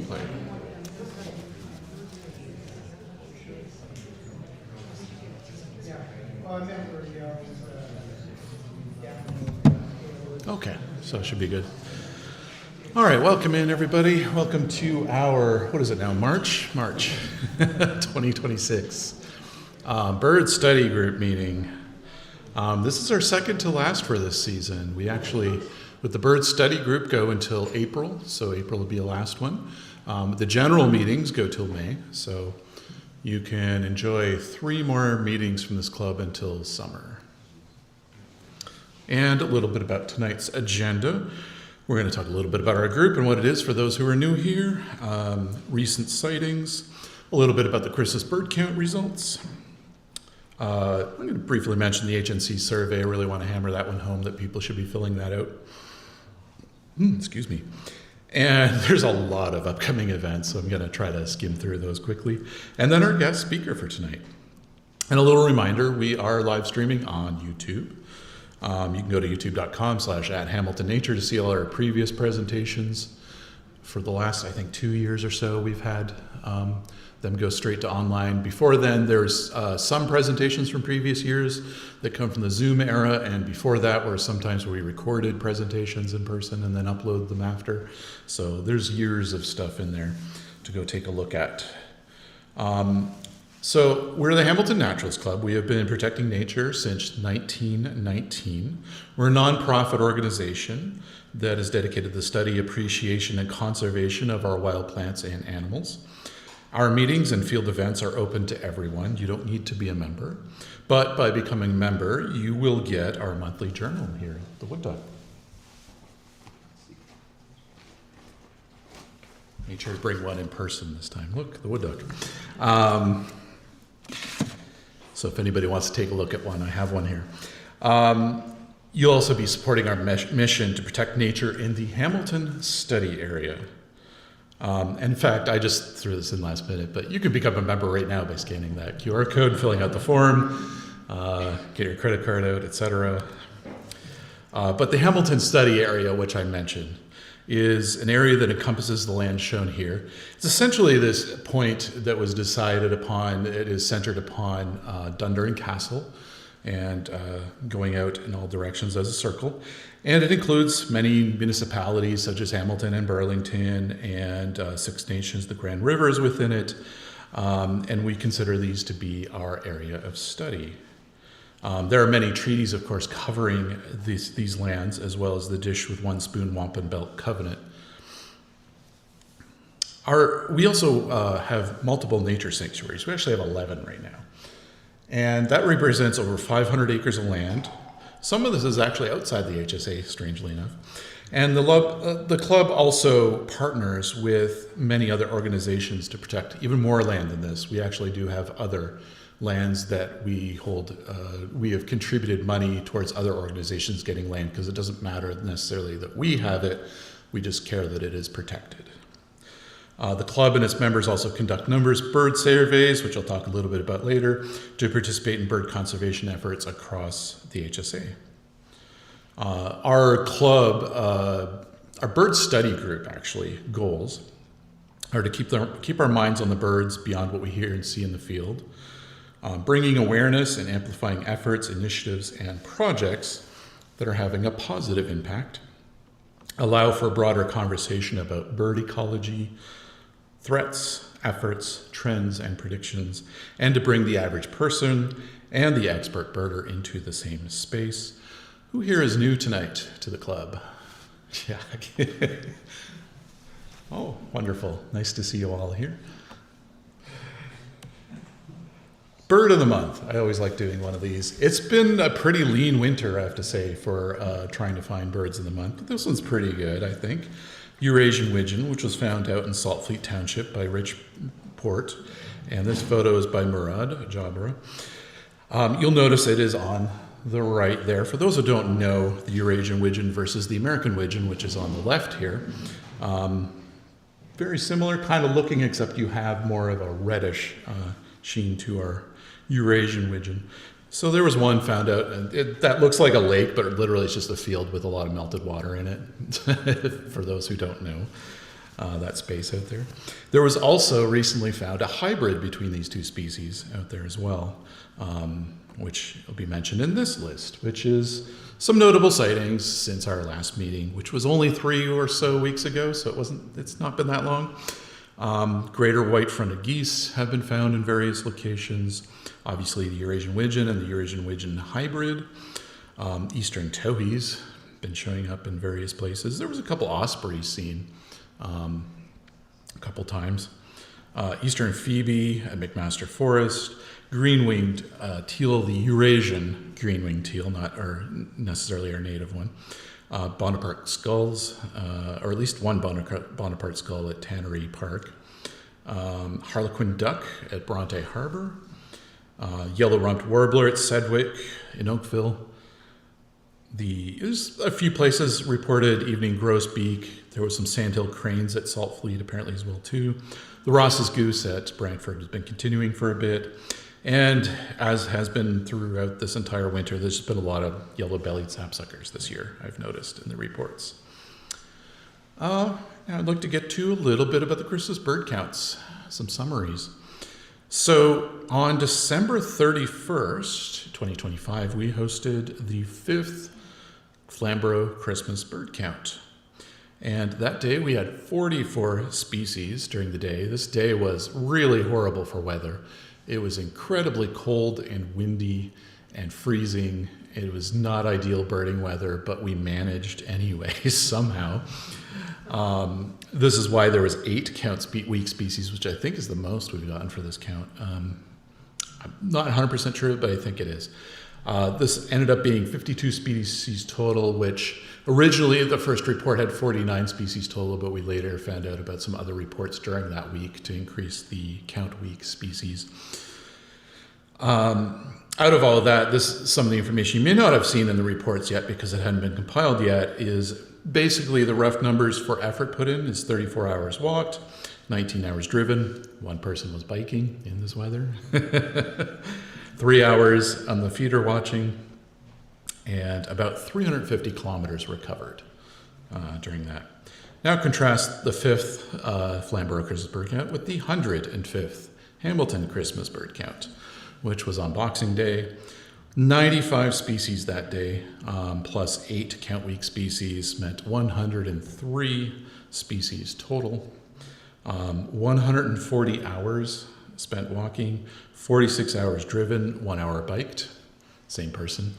play. Okay, so it should be good. All right, welcome in, everybody. Welcome to our, what is it now, March 2026 Bird Study Group meeting. This is our second to last for this season. We actually, with the Bird Study Group, go until April, so April will be the last one. The general meetings go till May, so you can enjoy 3 more meetings from this club until summer. And a little bit about tonight's agenda. We're going to talk a little bit about our group and what it is for those who are new here, recent sightings, a little bit about the Christmas bird count results. I'm going to briefly mention the HNC survey. I really want to hammer that one home that people should be filling that out. Excuse me. And there's a lot of upcoming events, so I'm going to try to skim through those quickly. And then our guest speaker for tonight. And a little reminder, we are live streaming on YouTube. You can go to youtube.com/@HamiltonNature to see all our previous presentations. For the last, I think, 2 years or so, we've had them go straight to online. Before then, there's some presentations from previous years that come from the Zoom era, and before that were sometimes we recorded presentations in person and then upload them after. So there's years of stuff in there to go take a look at. So we're the Hamilton Naturalist Club. We have been protecting nature since 1919. We're a nonprofit organization that is dedicated to the study, appreciation, and conservation of our wild plants and animals. Our meetings and field events are open to everyone. You don't need to be a member. But by becoming a member, you will get our monthly journal here, the Wood Duck. Made sure to bring one in person this time. Look, the Wood Duck. So if anybody wants to take a look at one, I have one here. You'll also be supporting our mission to protect nature in the Hamilton study area. In fact, I just threw this in last minute, but you can become a member right now by scanning that QR code, filling out the form, get your credit card out, etc. But the Hamilton study area, which I mentioned, is an area that encompasses the land shown here. It's essentially this point that was decided upon. It is centered upon Dundurn Castle and going out in all directions as a circle. And it includes many municipalities such as Hamilton and Burlington and Six Nations, the Grand River is within it. And we consider these to be our area of study. There are many treaties, of course, covering these lands, as well as the Dish with One Spoon Wampum Belt Covenant. We also have multiple nature sanctuaries. We actually have 11 right now. And that represents over 500 acres of land. Some of this is actually outside the HSA, strangely enough. And the club also partners with many other organizations to protect even more land than this. We actually do have other lands that we hold. We have contributed money towards other organizations getting land because it doesn't matter necessarily that we have it. We just care that it is protected. The club and its members also conduct numerous bird surveys, which I'll talk a little bit about later, to participate in bird conservation efforts across the HSA. Our club, our bird study group actually, goals are to keep our minds on the birds beyond what we hear and see in the field, bringing awareness and amplifying efforts, initiatives, and projects that are having a positive impact, allow for a broader conversation about bird ecology, threats, efforts, trends, and predictions, and to bring the average person and the expert birder into the same space. Who here is new tonight to the club? Yeah. Oh, wonderful. Nice to see you all here. Bird of the month. I always like doing one of these. It's been a pretty lean winter, I have to say, for trying to find birds of the month. But this one's pretty good, I think. Eurasian widgeon, which was found out in Saltfleet Township by Rich Port. And this photo is by Murad Jabra. You'll notice it is on the right there. For those who don't know, the Eurasian widgeon versus the American widgeon, which is on the left here. Very similar kind of looking, except you have more of a reddish sheen to our Eurasian widgeon. So there was one found out, and that looks like a lake, but literally it's just a field with a lot of melted water in it, for those who don't know. that space out there. There was also recently found a hybrid between these two species out there as well, which will be mentioned in this list, which is some notable sightings since our last meeting, which was only 3 or so weeks ago, so it's not been that long. Greater white-fronted geese have been found in various locations. Obviously, the Eurasian widgeon and the Eurasian widgeon hybrid. Eastern towhees been showing up in various places. There was a couple ospreys seen a couple times. Eastern phoebe at McMaster Forest. Green-winged teal, the Eurasian green-winged teal, not necessarily our native one. Bonaparte skulls, or at least one Bonaparte skull at Tannery Park. Harlequin duck at Bronte Harbor. Yellow-rumped warbler at Sedgwick in Oakville. There's a few places reported evening grosbeak. There was some sandhill cranes at Salt Fleet apparently as well too. The Ross's goose at Brantford has been continuing for a bit. And as has been throughout this entire winter, there's been a lot of yellow-bellied sapsuckers this year, I've noticed in the reports. Now I'd like to get to a little bit about the Christmas bird counts, some summaries. So on December 31st, 2025, we hosted the 5th Flamborough Christmas bird count. And that day we had 44 species during the day. This day was really horrible for weather. It was incredibly cold and windy and freezing. It was not ideal birding weather, but we managed anyway, somehow. This is why there was 8 count-week species, which I think is the most we've gotten for this count. I'm not 100% sure, but I think it is. This ended up being 52 species total, which originally the first report had 49 species total, but we later found out about some other reports during that week to increase the count week species. Out of all of that, some of the information you may not have seen in the reports yet because it hadn't been compiled yet is basically the rough numbers for effort put in is 34 hours walked, 19 hours driven, 1 person was biking in this weather, 3 hours on the feeder watching, and about 350 kilometers were covered during that. Now contrast the 5th Flamborough Christmas bird count with the 105th Hamilton Christmas bird count, which was on Boxing Day. 95 species that day, plus 8 count week species, meant 103 species total. 140 hours spent walking, 46 hours driven, 1 hour biked, same person.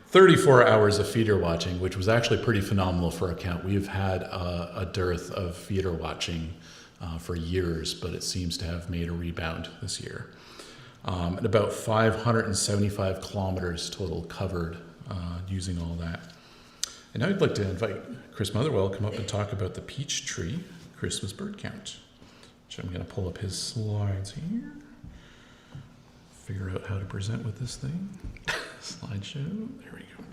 34 hours of feeder watching, which was actually pretty phenomenal for a count. We've had a dearth of feeder watching for years, but it seems to have made a rebound this year. And about 575 kilometers total covered using all that. And now I'd like to invite Chris Motherwell to come up and talk about the Peachtree Christmas bird count, which I'm going to pull up his slides here. Figure out how to present with this thing. Slideshow. There we go.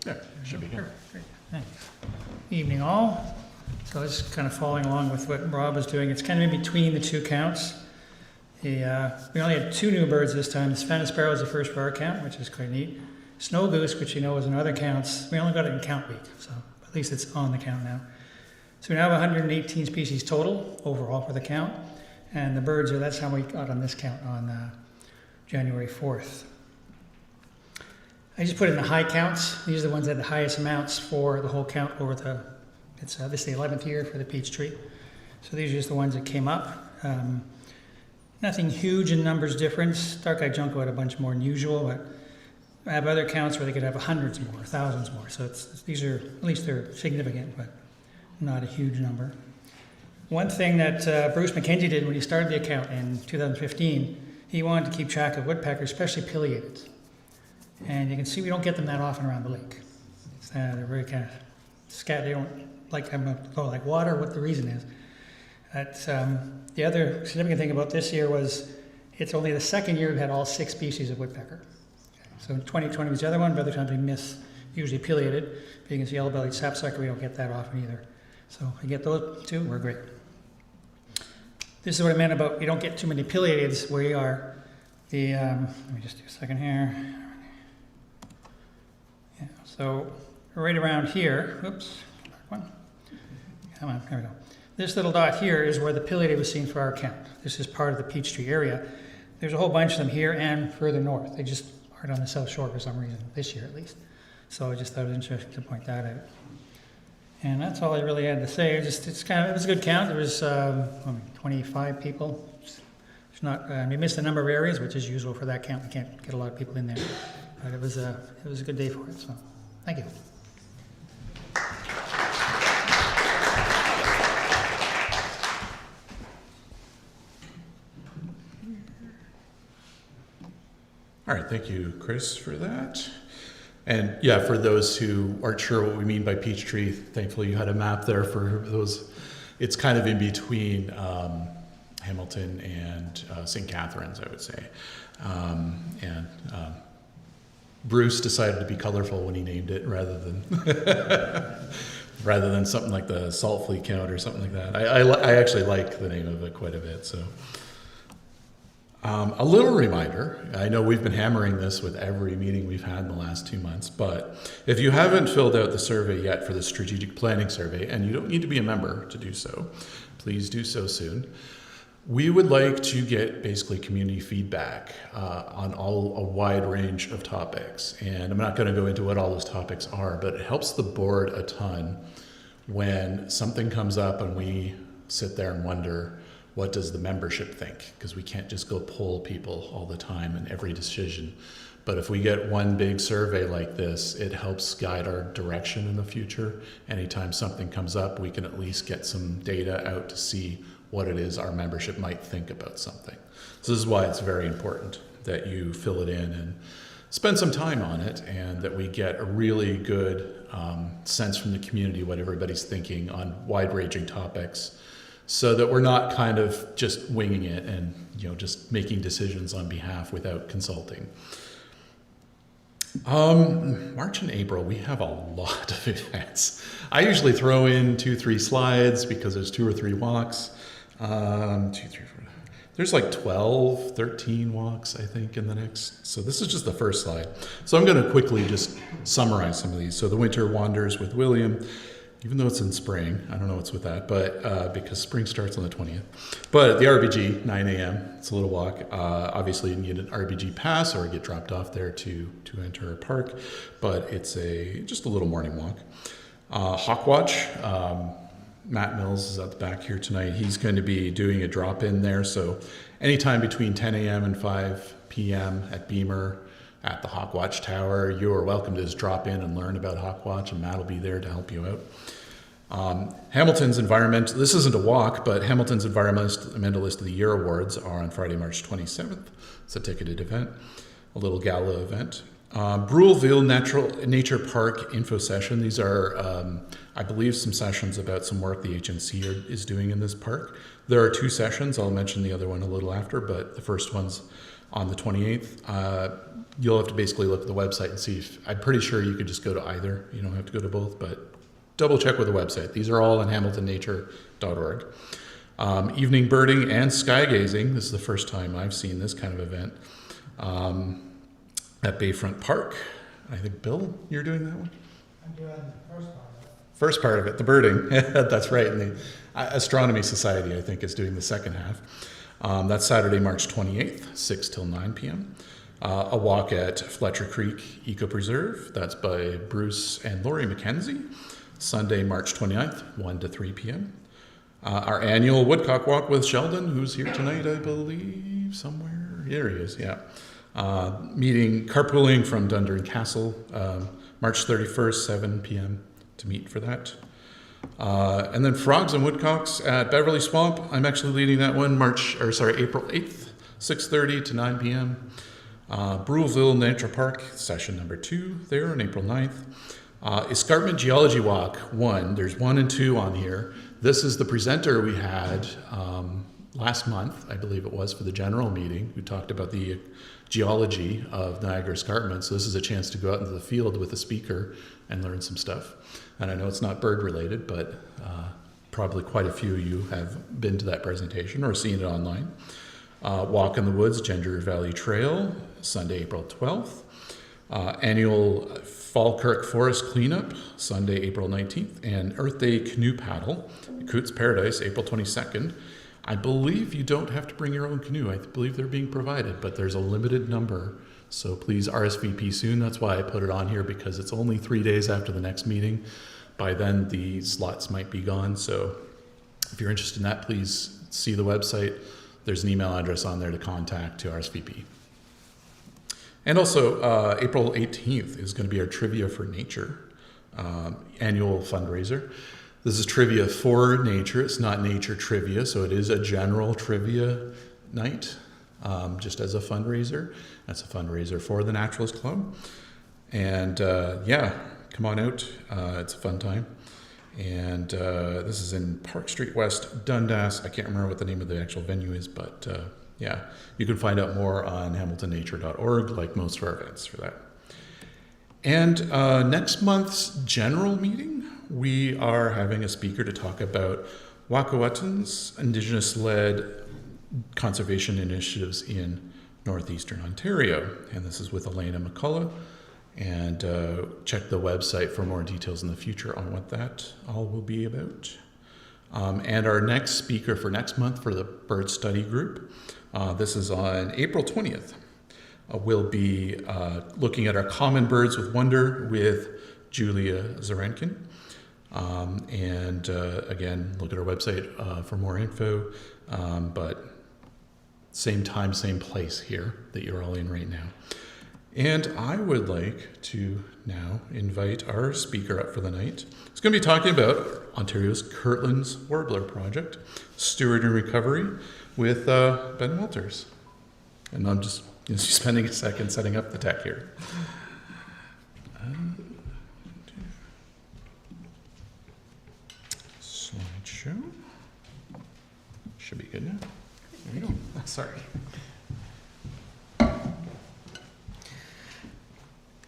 There, should be good. Great, thanks. Evening all. So it's kind of following along with what Rob was doing. It's kind of in between the 2 counts. We only had 2 new birds this time. The Spanish sparrow was the first for our count, which is quite neat. Snow goose, which you know is in other counts, we only got it in count week, so at least it's on the count now. So we now have 118 species total overall for the count, and the birds that's how we got on this count on January 4th. I just put in the high counts. These are the ones that had the highest amounts for the whole count over this is the 11th year for the Peachtree. So these are just the ones that came up. Nothing huge in numbers difference. Dark-eyed junco had a bunch more than usual, but I have other counts where they could have hundreds more, thousands more. So these are, at least they're significant, but not a huge number. One thing that Bruce McKenzie did when he started the account in 2015, he wanted to keep track of woodpeckers, especially pileated. And you can see we don't get them that often around the lake. They're very kind of scattered. They don't like them like water, what the reason is. The other significant thing about this year was it's only the 2nd year we've had all 6 species of woodpecker. So 2020 was the other one, but other times we miss usually pileated. Being as yellow-bellied sapsucker, we don't get that often either. So if we get those 2, we're great. This is what I meant about we don't get too many pileateds where you are. Let me just do a second here. Yeah, so right around here, oops, back one. come on, there we go. This little dot here is where the pileated was seen for our count. This is part of the Peachtree area. There's a whole bunch of them here and further north. They just aren't on the South Shore for some reason, this year at least. So I just thought it was interesting to point that out. And that's all I really had to say. It was a good count. There was 25 people. It's not, we missed a number of areas, which is usual for that count. We can't get a lot of people in there. But it was a good day for it, so thank you. All right, thank you, Chris, for that. And yeah, for those who aren't sure what we mean by Peachtree, thankfully you had a map there for those. It's kind of in between Hamilton and St. Catharines, I would say. Bruce decided to be colorful when he named it rather than rather than something like the Salt Fleet Count or something like that. I actually like the name of it quite a bit. So a little reminder, I know we've been hammering this with every meeting we've had in the last 2 months, but if you haven't filled out the survey yet for the Strategic Planning Survey, and you don't need to be a member to do so, please do so soon. We would like to get basically community feedback on a wide range of topics. And I'm not going to go into what all those topics are, but it helps the board a ton when something comes up and we sit there and wonder, what does the membership think? Because we can't just go poll people all the time in every decision. But if we get one big survey like this, it helps guide our direction in the future. Anytime something comes up, we can at least get some data out to see what it is our membership might think about something. So this is why it's very important that you fill it in and spend some time on it, and that we get a really good sense from the community what everybody's thinking on wide-ranging topics, so that we're not kind of just winging it and just making decisions on behalf without consulting. March and April, we have a lot of events. I usually throw in 2-3 slides because there's 2 or 3 walks. 2, 3, 4. There's like 12, 13 walks, I think, in the next. So this is just the first slide. So I'm going to quickly just summarize some of these. So the Winter Wanders with William, even though it's in spring, I don't know what's with that, but because spring starts on the 20th. But at the RBG, 9 a.m., it's a little walk. Obviously, you need an RBG pass or get dropped off there to enter a park, but it's just a little morning walk. Hawkwatch, Matt Mills is at the back here tonight. He's going to be doing a drop-in there, so anytime between 10 a.m. and 5 p.m. at Beamer, at the Hawkwatch Tower, you are welcome to just drop in and learn about Hawkwatch, and Matt will be there to help you out. Hamilton's Environment, this isn't a walk, but Hamilton's Environmentalist of the Year Awards are on Friday, March 27th. It's a ticketed event, a little gala event. Bruleville Nature Park info session. These are, I believe, some sessions about some work the HNC is doing in this park. There are 2 sessions. I'll mention the other one a little after, but the first one's on the 28th. You'll have to basically look at the website and see if, I'm pretty sure you could just go to either. You don't have to go to both, but double check with the website. These are all on hamiltonnature.org. Evening birding and sky gazing. This is the first time I've seen this kind of event. At Bayfront Park. I think, Bill, you're doing that one? I'm doing the first part of it. First part of it, the birding. That's right. And the Astronomy Society, I think, is doing the second half. That's Saturday, March 28th, 6 till 9 p.m. A walk at Fletcher Creek Eco Preserve. That's by Bruce and Lori McKenzie. Sunday, March 29th, 1 to 3 p.m. Our annual Woodcock Walk with Sheldon, who's here tonight, I believe, somewhere. Here he is, yeah. Carpooling from Dundurn Castle, March 31st, 7 p.m. to meet for that. And then Frogs and Woodcocks at Beverly Swamp. I'm actually leading that one April 8th, 6:30 to 9 p.m. Bruleville Nature Park, session number 2 there on April 9th. Escarpment Geology Walk 1. There's 1 and 2 on here. This is the presenter we had last month, I believe it was, for the general meeting, who talked about the geology of Niagara Escarpment. So this is a chance to go out into the field with a speaker and learn some stuff. And I know it's not bird related, but probably quite a few of you have been to that presentation or seen it online. Walk in the Woods, Ginger Valley Trail, Sunday, April 12th. Annual Falkirk Forest Cleanup, Sunday, April 19th, and Earth Day Canoe Paddle, Coots Paradise, April 22nd. I believe you don't have to bring your own canoe. I believe they're being provided, but there's a limited number. So please RSVP soon. That's why I put it on here, because it's only 3 days after the next meeting. By then, the slots might be gone. So if you're interested in that, please see the website. There's an email address on there to contact to RSVP. And also, April 18th is going to be our Trivia for Nature annual fundraiser. This is trivia for nature. It's not nature trivia, so it is a general trivia night, just as a fundraiser. That's a fundraiser for the Naturalist Club. And yeah, come on out. It's a fun time. And this is in Park Street West, Dundas. I can't remember what the name of the actual venue is, but yeah, you can find out more on hamiltonnature.org, like most of our events for that. And next month's general meeting, we are having a speaker to talk about Wakawatans, Indigenous-led conservation initiatives in Northeastern Ontario. And this is with Elena McCullough. And check the website for more details in the future on what that all will be about. And our next speaker for next month for the bird study group, this is on April 20th. We'll be looking at our common birds with wonder with Julia Zarenkin. And again, look at our website for more info. But same time, same place here that you're all in right now. And I would like to now invite our speaker up for the night. He's going to be talking about Ontario's Kirtland's Warbler project, Stewarding Recovery, with Ben Walters. And I'm just spending a second setting up the tech here. Slideshow. Should be good now. There we go. Sorry.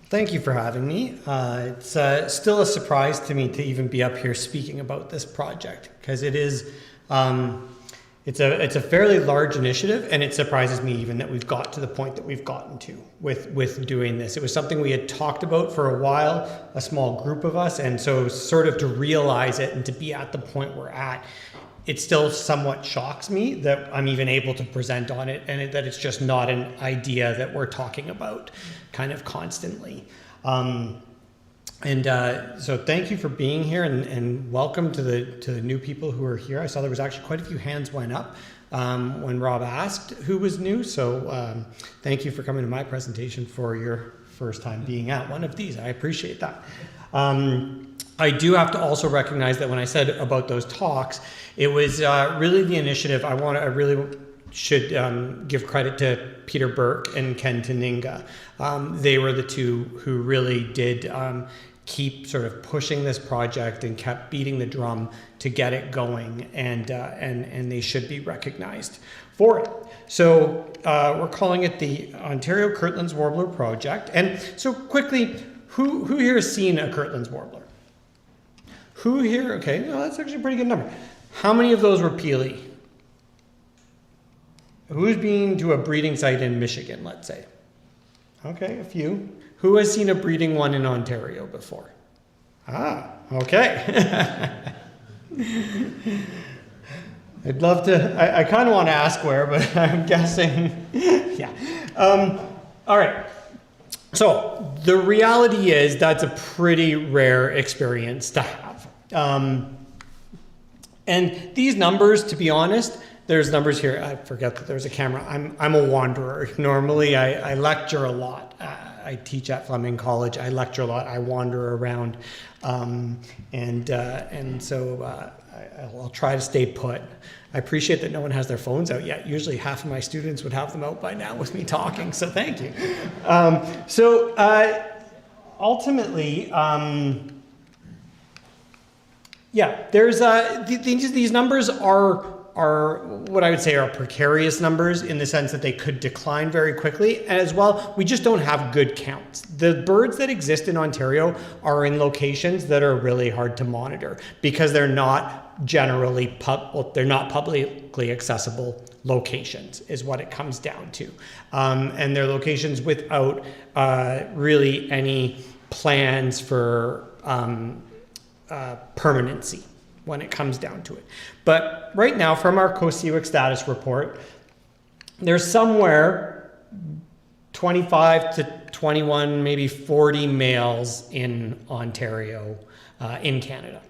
Thank you for having me. It's still a surprise to me to even be up here speaking about this project, because it is it's a fairly large initiative, and it surprises me even that we've got to the point that we've gotten to with doing this. It was something we had talked about for a while, a small group of us, and so sort of to realize it and to be at the point we're at, it still somewhat shocks me that I'm even able to present on it, and that it's just not an idea that we're talking about kind of constantly. So thank you for being here, and welcome to the new people who are here. I saw there was actually quite a few hands went up when Rob asked who was new. So thank you for coming to my presentation for your first time being at one of these. I appreciate that. I do have to also recognize that when I said about those talks, it was really the initiative. I really should give credit to Peter Burke and Ken Taninga. They were the two who really did keep sort of pushing this project and kept beating the drum to get it going, and they should be recognized for it. So we're calling it the Ontario Kirtland's Warbler Project. And so quickly, who here has seen a Kirtland's Warbler? Who here? Okay, no, that's actually a pretty good number. How many of those were Peely? Who's been to a breeding site in Michigan, let's say? Okay, a few. Who has seen a breeding one in Ontario before? Ah, okay. I'd love to, I kind of want to ask where, but I'm guessing, yeah. All right. So the reality is that's a pretty rare experience to have. And these numbers, to be honest, there's numbers here. I forget that there's a camera. I'm a wanderer. Normally, I lecture a lot. I teach at Fleming College. I lecture a lot. I wander around, and so I'll try to stay put. I appreciate that no one has their phones out yet. Usually, half of my students would have them out by now with me talking. So thank you. Ultimately. Yeah, there's these numbers are what I would say are precarious numbers in the sense that they could decline very quickly. And as well, we just don't have good counts. The birds that exist in Ontario are in locations that are really hard to monitor because they're not generally they're not publicly accessible locations is what it comes down to. And they're locations without really any plans for permanency when it comes down to it. But right now, from our COSEWIC status report, there's somewhere 25 to 21, maybe 40 males in Ontario, in Canada,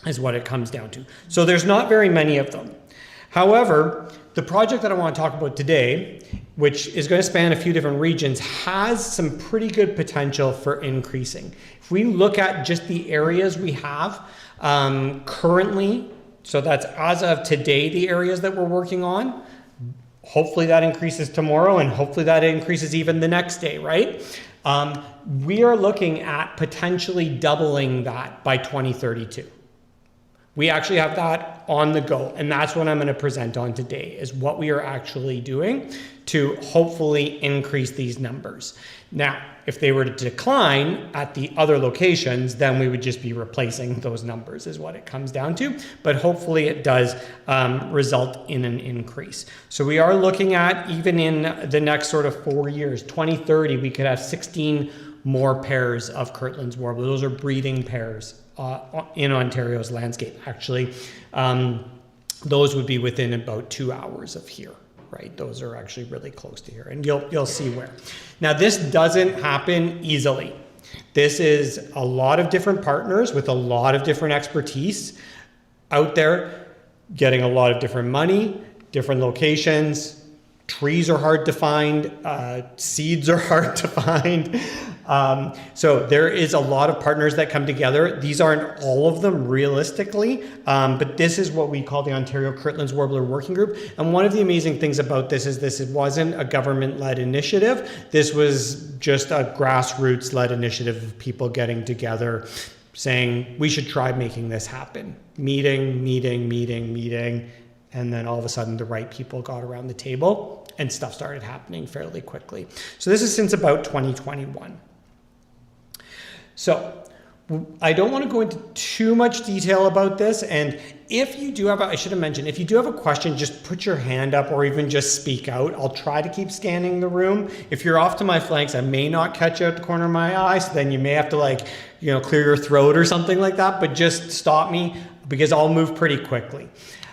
is what it comes down to. So there's not very many of them. However, the project that I want to talk about today, which is going to span a few different regions, has some pretty good potential for increasing. If we look at just the areas we have currently, so that's as of today, the areas that we're working on, hopefully that increases tomorrow, and hopefully that increases even the next day, right? We are looking at potentially doubling that by 2032. We actually have that on the go, and that's what I'm going to present on today, is what we are actually doing to hopefully increase these numbers. Now, if they were to decline at the other locations, then we would just be replacing those numbers, is what it comes down to. But hopefully it does result in an increase. So we are looking at, even in the next sort of 4 years, 2030, we could have 16 more pairs of Kirtland's warbler. Those are breeding pairs in Ontario's landscape. Actually, those would be within about 2 hours of here, right? Those are actually really close to here, and you'll see where. Now, this doesn't happen easily. This is a lot of different partners with a lot of different expertise out there, getting a lot of different money, different locations. Trees are hard to find, seeds are hard to find. So there is a lot of partners that come together. These aren't all of them realistically, but this is what we call the Ontario Kirtland's Warbler Working Group. And one of the amazing things about this is it wasn't a government-led initiative. This was just a grassroots-led initiative of people getting together saying, we should try making this happen. Meeting, and then all of a sudden the right people got around the table and stuff started happening fairly quickly. So this is since about 2021. So I don't want to go into too much detail about this. And if you do have, I should have mentioned, if you do have a question, just put your hand up or even just speak out. I'll try to keep scanning the room. If you're off to my flanks, I may not catch you out the corner of my eye. So then you may have to clear your throat or something like that, but just stop me because I'll move pretty quickly.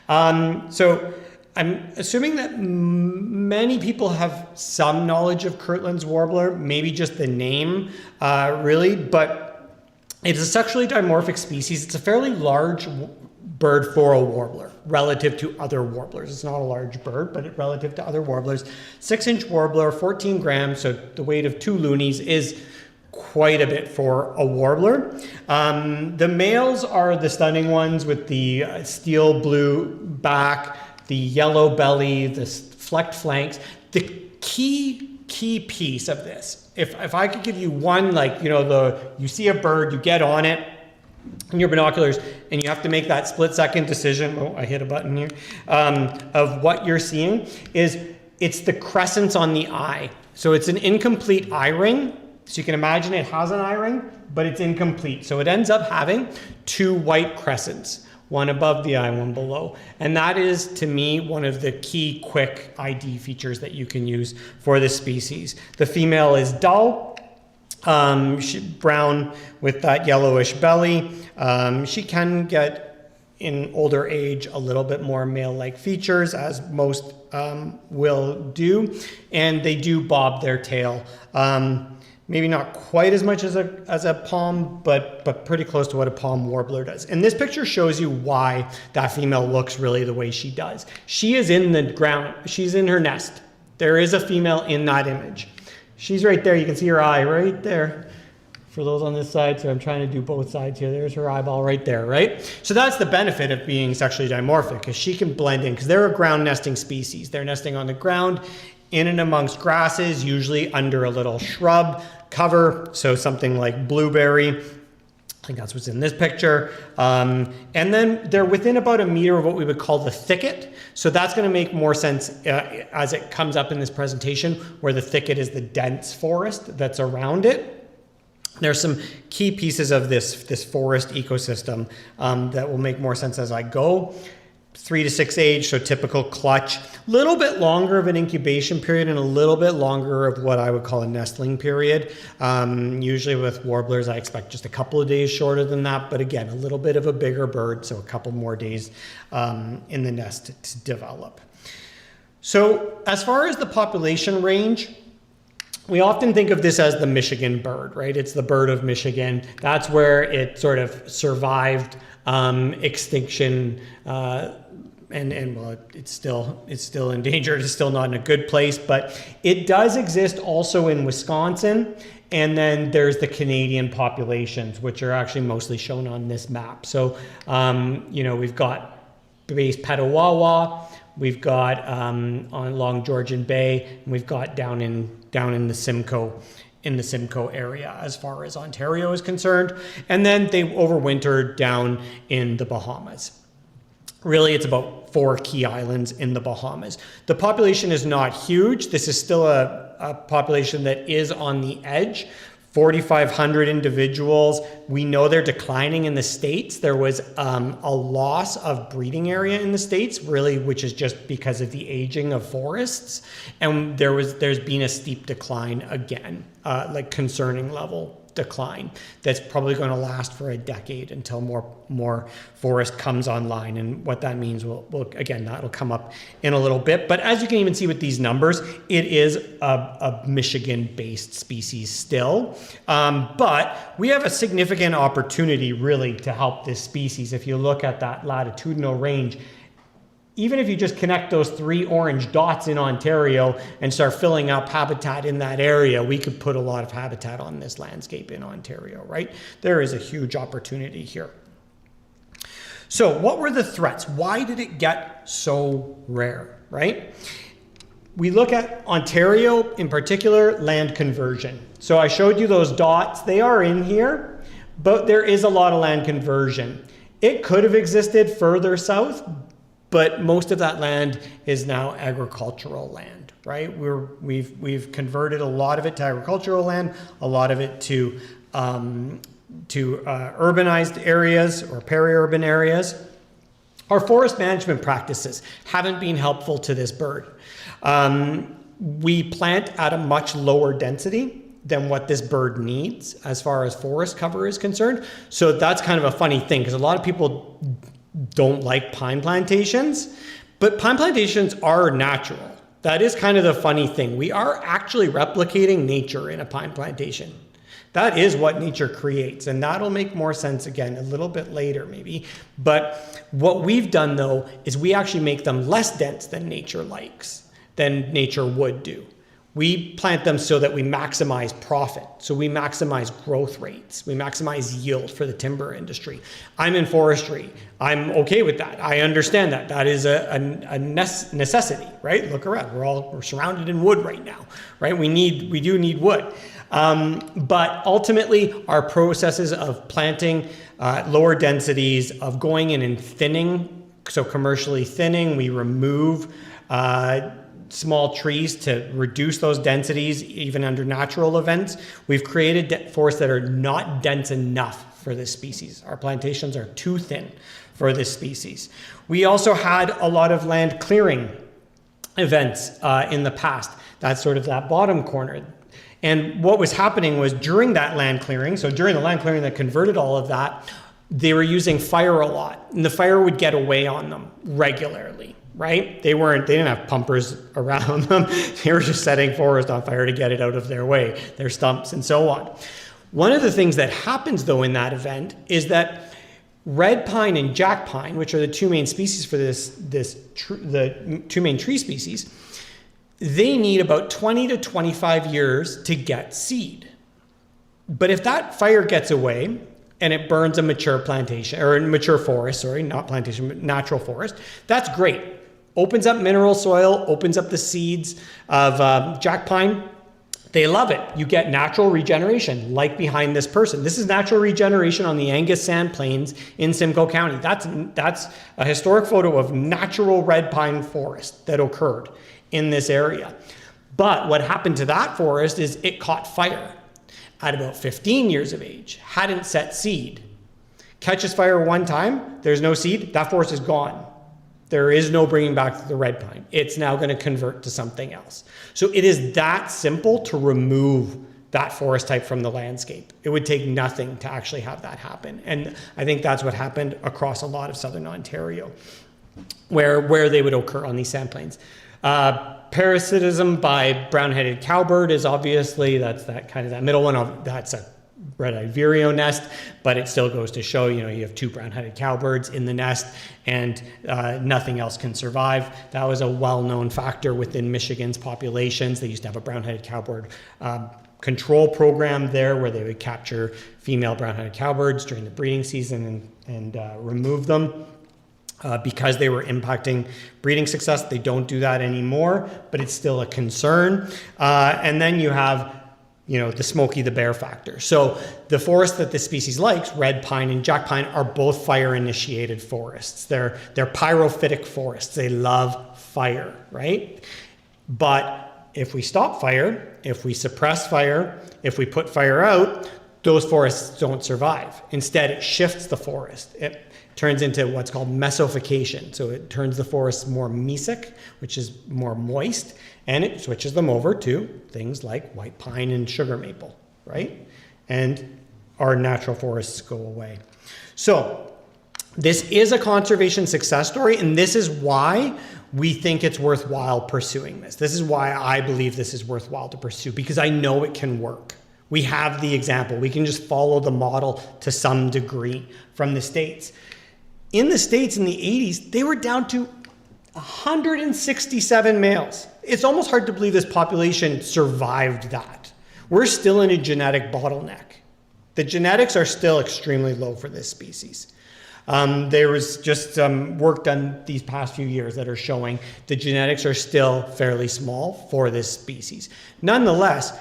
So I'm assuming that many people have some knowledge of Kirtland's warbler, maybe just the name, really, but it's a sexually dimorphic species. It's a fairly large bird for a warbler relative to other warblers. It's not a large bird, but relative to other warblers. 6-inch warbler, 14 grams, so the weight of 2 loonies is quite a bit for a warbler. The males are the stunning ones with the steel blue back, the yellow belly, the flecked flanks. The key piece of this, if I could give you one, you see a bird, you get on it in your binoculars, and you have to make that split-second decision, oh, I hit a button here, of what you're seeing, it's the crescents on the eye. So it's an incomplete eye ring. So you can imagine it has an eye ring, but it's incomplete. So it ends up having 2 white crescents, one above the eye, one below. And that is, to me, one of the key quick ID features that you can use for this species. The female is dull, brown with that yellowish belly. She can get, in older age, a little bit more male-like features, as most will do. And they do bob their tail. Maybe not quite as much as a palm, but pretty close to what a palm warbler does. And this picture shows you why that female looks really the way she does. She is in the ground. She's in her nest. There is a female in that image. She's right there. You can see her eye right there for those on this side. So I'm trying to do both sides here. There's her eyeball right there, right? So that's the benefit of being sexually dimorphic, because she can blend in, because they're a ground nesting species. They're nesting on the ground, in and amongst grasses, usually under a little shrub cover, so something like blueberry. I think that's what's in this picture. And then they're within about 1 meter of what we would call the thicket. So that's going to make more sense as it comes up in this presentation, where the thicket is the dense forest that's around it. There's some key pieces of this forest ecosystem that will make more sense as I go. 3 to 6 age, so typical clutch. Little bit longer of an incubation period and a little bit longer of what I would call a nestling period. Usually with warblers, I expect just a couple of days shorter than that, but again, a little bit of a bigger bird, so a couple more days in the nest to develop. So as far as the population range, we often think of this as the Michigan bird, right? It's the bird of Michigan. That's where it sort of survived extinction, and well, it's still endangered. It's still not in a good place, but it does exist also in Wisconsin. And then there's the Canadian populations, which are actually mostly shown on this map. So, we've got base Petawawa, we've got on along Georgian Bay, and we've got down in the Simcoe area as far as Ontario is concerned. And then they overwintered down in the Bahamas. Really, it's about 4 key islands in the Bahamas. The population is not huge. This is still a population that is on the edge. 4,500 individuals. We know they're declining in the States. There was a loss of breeding area in the States, really, which is just because of the aging of forests. And there's been a steep decline again, like concerning level decline that's probably going to last for a decade until more forest comes online. And what that means will again, that'll come up in a little bit. But as you can even see with these numbers, it is a Michigan-based species still. But we have a significant opportunity really to help this species. If you look at that latitudinal range, even if you just connect those 3 orange dots in Ontario and start filling up habitat in that area, we could put a lot of habitat on this landscape in Ontario, right? There is a huge opportunity here. So what were the threats? Why did it get so rare, right? We look at Ontario, in particular, land conversion. So I showed you those dots. They are in here, but there is a lot of land conversion. It could have existed further south, but most of that land is now agricultural land, right? We've converted a lot of it to agricultural land, a lot of it to urbanized areas or peri-urban areas. Our forest management practices haven't been helpful to this bird. We plant at a much lower density than what this bird needs as far as forest cover is concerned. So that's kind of a funny thing because a lot of people don't like pine plantations, but pine plantations are natural. That is kind of the funny thing. We are actually replicating nature in a pine plantation. That is what nature creates, and that'll make more sense again a little bit later maybe. But what we've done though is we actually make them less dense than nature likes, than nature would do. We plant them so that we maximize profit. So we maximize growth rates. We maximize yield for the timber industry. I'm in forestry. I'm okay with that. I understand that. That is a necessity, right? Look around. We're surrounded in wood right now, right? We do need wood. But ultimately, our processes of planting lower densities, of going in and thinning, so commercially thinning, we remove small trees to reduce those densities even under natural events. We've created forests that are not dense enough for this species. Our plantations are too thin for this species. We also had a lot of land clearing events in the past. That's sort of that bottom corner. And what was happening was during that land clearing, so during the land clearing that converted all of that, they were using fire a lot, and the fire would get away on them regularly. Right? They didn't have pumpers around them. They were just setting forest on fire to get it out of their way, their stumps and so on. One of the things that happens though in that event is that red pine and jack pine, which are the 2 main species for the 2 main tree species, they need about 20 to 25 years to get seed. But if that fire gets away and it burns a mature plantation or mature forest, sorry, not plantation, but natural forest, that's great. Opens up mineral soil, opens up the seeds of jack pine. They love it. You get natural regeneration, like behind this person. This is natural regeneration on the Angus Sand Plains in Simcoe County. That's a historic photo of natural red pine forest that occurred in this area. But what happened to that forest is it caught fire at about 15 years of age, hadn't set seed. Catches fire one time, there's no seed, that forest is gone. There is no bringing back the red pine. It's now going to convert to something else. So it is that simple to remove that forest type from the landscape. It would take nothing to actually have that happen. And I think that's what happened across a lot of southern Ontario, where they would occur on these sand plains. Parasitism by brown-headed cowbird is obviously, that's that middle one. That's a red-eyed vireo nest, but it still goes to show, you have 2 brown-headed cowbirds in the nest, and nothing else can survive. That was a well-known factor within Michigan's populations. They used to have a brown-headed cowbird control program there, where they would capture female brown-headed cowbirds during the breeding season and remove them. Because they were impacting breeding success. They don't do that anymore, but it's still a concern. And then you have, the Smokey the Bear factor. So the forest that the species likes, red pine and jack pine, are both fire-initiated forests. They're pyrophytic forests. They love fire, right? But if we stop fire, if we suppress fire, if we put fire out, those forests don't survive. Instead, it shifts the forest. It turns into what's called mesification. So it turns the forest more mesic, which is more moist, and it switches them over to things like white pine and sugar maple, right? And our natural forests go away. So this is a conservation success story, and this is why we think it's worthwhile pursuing this. This is why I believe this is worthwhile to pursue, because I know it can work. We have the example. We can just follow the model to some degree from the States. In the States in the 80s, they were down to 167 males. It's almost hard to believe this population survived that. We're still in a genetic bottleneck. The genetics are still extremely low for this species. There was just work done these past few years that are showing the genetics are still fairly small for this species. Nonetheless,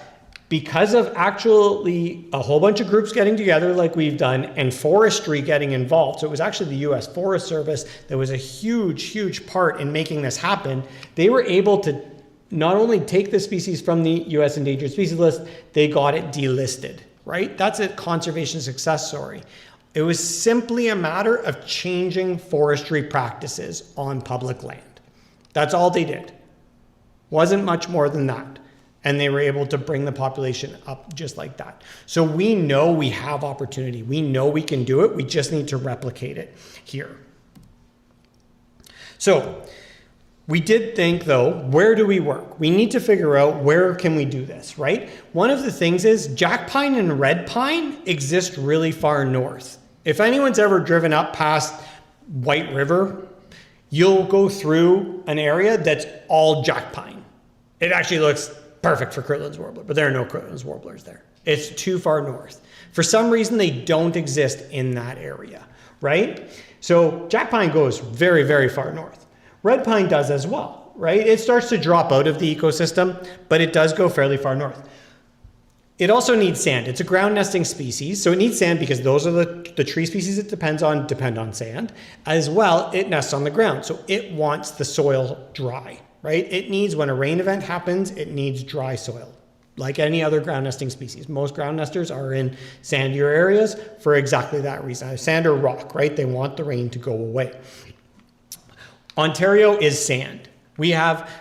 because of actually a whole bunch of groups getting together like we've done and forestry getting involved, so it was actually the U.S. Forest Service that was a huge, huge part in making this happen, they were able to not only take the species from the U.S. Endangered Species List, they got it delisted, right? That's a conservation success story. It was simply a matter of changing forestry practices on public land. That's all they did. Wasn't much more than that. And they were able to bring the population up just like that. So we know we have opportunity. We know we can do it. We just need to replicate it here. So we did think, though, where do we work? We need to figure out where can we do this, right? One of the things is jack pine and red pine exist really far north. If anyone's ever driven up past White River, you'll go through an area that's all jack pine. It actually looks perfect for Kirtland's warbler, but there are no Kirtland's warblers there. It's too far north. For some reason, they don't exist in that area, right? So jack pine goes very, very far north. Red pine does as well, right? It starts to drop out of the ecosystem, but it does go fairly far north. It also needs sand. It's a ground nesting species, so it needs sand because those are the tree species it depend on sand. As well, it nests on the ground, so it wants the soil dry, right? It needs, when a rain event happens, it needs dry soil, like any other ground nesting species. Most ground nesters are in sandier areas for exactly that reason. Either sand or rock, right? They want the rain to go away. Ontario is sand.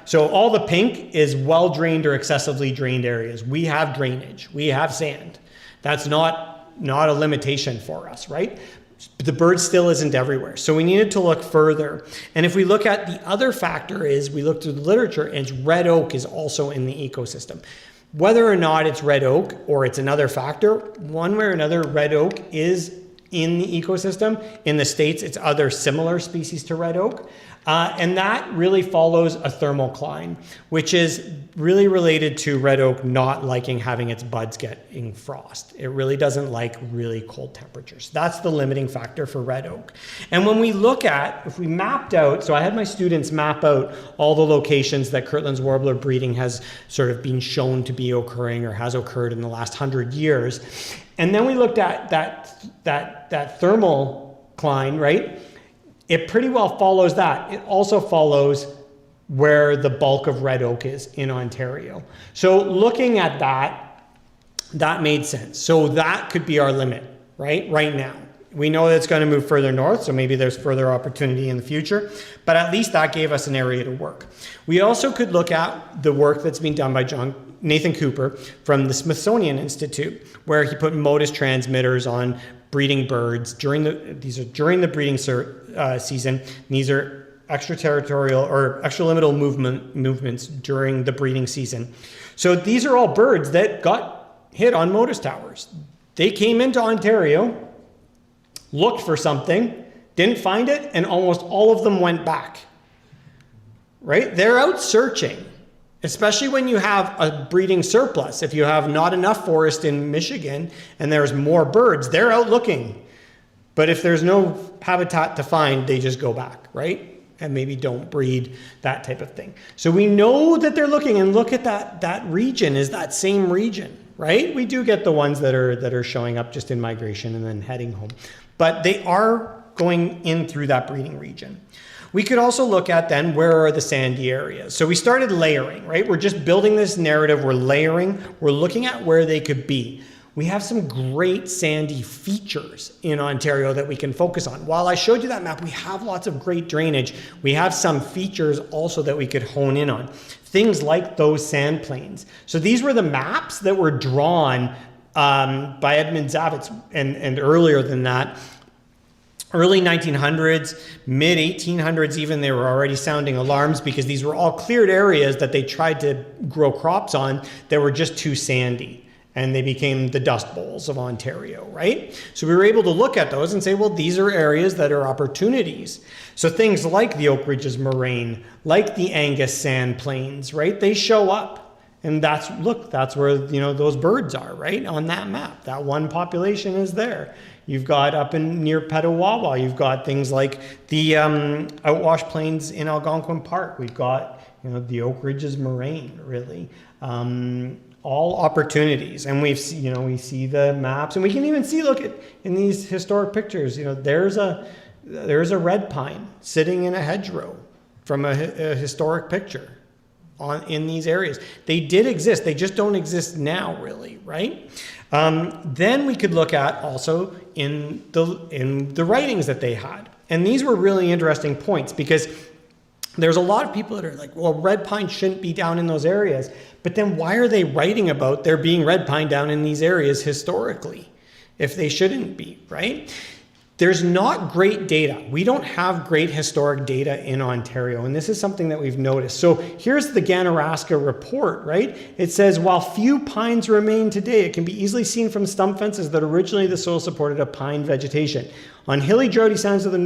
So all the pink is well-drained or excessively drained areas. We have drainage. We have sand. That's not a limitation for us, right? The bird still isn't everywhere. So we needed to look further. And if we look at the other factor is, we look through the literature, and it's red oak is also in the ecosystem. Whether or not it's red oak or it's another factor, one way or another, red oak is in the ecosystem. In the States, it's other similar species to red oak. And that really follows a thermocline, which is really related to red oak not liking having its buds getting frost. It really doesn't like really cold temperatures. That's the limiting factor for red oak. And when we look at, if we mapped out, so I had my students map out all the locations that Kirtland's warbler breeding has sort of been shown to be occurring or has occurred in the last 100 years. And then we looked at that thermocline, right? It pretty well follows that. It also follows where the bulk of red oak is in Ontario. So looking at that made sense. So that could be our limit, right? Right now. We know that it's going to move further north, so maybe there's further opportunity in the future, but at least that gave us an area to work. We also could look at the work that's been done by Nathan Cooper from the Smithsonian Institute, where he put modus transmitters on breeding birds during the breeding season. These are extraterritorial or extraliminal movements during the breeding season. So these are all birds that got hit on modus towers. They came into Ontario, looked for something, didn't find it, and almost all of them went back. Right? They're out searching, especially when you have a breeding surplus. If you have not enough forest in Michigan and there's more birds, they're out looking. But if there's no habitat to find, they just go back, right? And maybe don't breed, that type of thing. So we know that they're looking, and look at that region is that same region, right? We do get the ones that are showing up just in migration and then heading home. But they are going in through that breeding region. We could also look at then, where are the sandy areas? So we started layering, right? We're just building this narrative, we're layering, we're looking at where they could be. We have some great sandy features in Ontario that we can focus on. While I showed you that map, we have lots of great drainage. We have some features also that we could hone in on. Things like those sand plains. So these were the maps that were drawn by Edmund Zavitz and earlier than that. Early 1900s, mid 1800s even, they were already sounding alarms because these were all cleared areas that they tried to grow crops on that were just too sandy. And they became the Dust Bowls of Ontario, right? So we were able to look at those and say, well, these are areas that are opportunities. So things like the Oak Ridges Moraine, like the Angus Sand Plains, right? They show up. And that's where, those birds are, right? On that map. That one population is there. You've got up in near Petawawa, you've got things like the Outwash Plains in Algonquin Park. We've got, the Oak Ridges Moraine, really. All opportunities. And we see the maps, and we can even see, in these historic pictures, there's a red pine sitting in a hedgerow from a historic picture in these areas. They did exist, they just don't exist now, really, right? Then we could look at also in the writings that they had. And these were really interesting points, because there's a lot of people that are like, well, red pine shouldn't be down in those areas. But then why are they writing about there being red pine down in these areas historically, if they shouldn't be, right? There's not great data. We don't have great historic data in Ontario, and this is something that we've noticed. So here's the Ganaraska report, right? It says, while few pines remain today, it can be easily seen from stump fences that originally the soil supported a pine vegetation. On hilly, droughty sands of the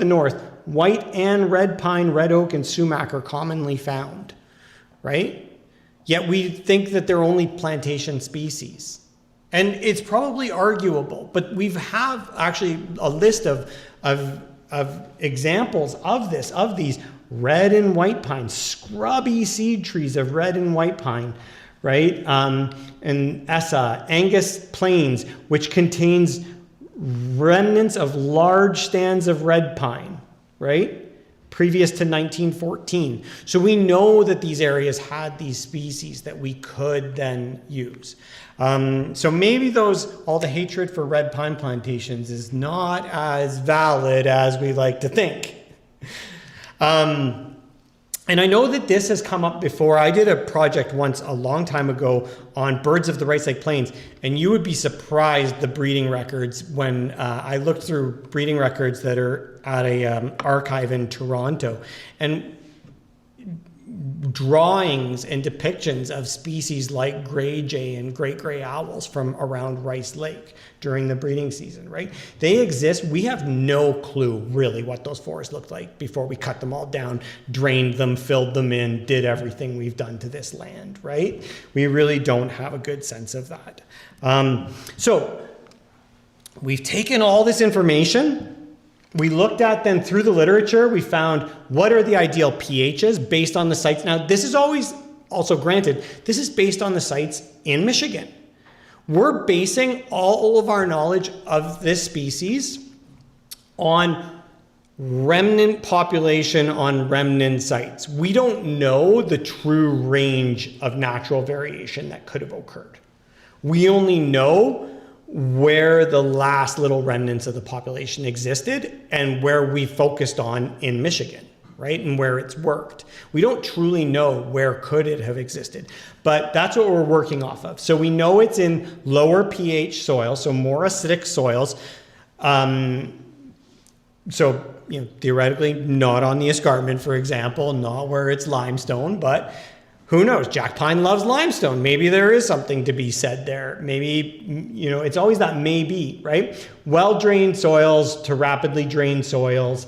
north, white and red pine, red oak, and sumac are commonly found, right? Yet we think that they're only plantation species. And it's probably arguable, but we have actually a list of examples of these red and white pine, scrubby seed trees of red and white pine, right? And Essa, Angus Plains, which contains remnants of large stands of red pine, right? Previous to 1914. So we know that these areas had these species that we could then use. So maybe all the hatred for red pine plantations is not as valid as we like to think. And I know that this has come up before. I did a project once a long time ago on birds of the Rice Lake Plains, and you would be surprised the breeding records when I looked through breeding records that are at a archive in Toronto, and drawings and depictions of species like gray jay and great gray owls from around Rice Lake during the breeding season, right? They exist. We have no clue really what those forests looked like before we cut them all down, drained them, filled them in, did everything we've done to this land, right? We really don't have a good sense of that. So we've taken all this information. We looked at them through the literature. We found what are the ideal pHs based on the sites. Now, this is always also granted, this is based on the sites in Michigan. We're basing all of our knowledge of this species on remnant population on remnant sites. We don't know the true range of natural variation that could have occurred. We only know where the last little remnants of the population existed and where we focused on in Michigan, right? And where it's worked. We don't truly know where could it have existed, but that's what we're working off of. So we know it's in lower pH soil, so more acidic soils. So, theoretically not on the escarpment, for example, not where it's limestone, but who knows? Jack pine loves limestone. Maybe there is something to be said there. Maybe, it's always that maybe, right? Well-drained soils to rapidly drained soils.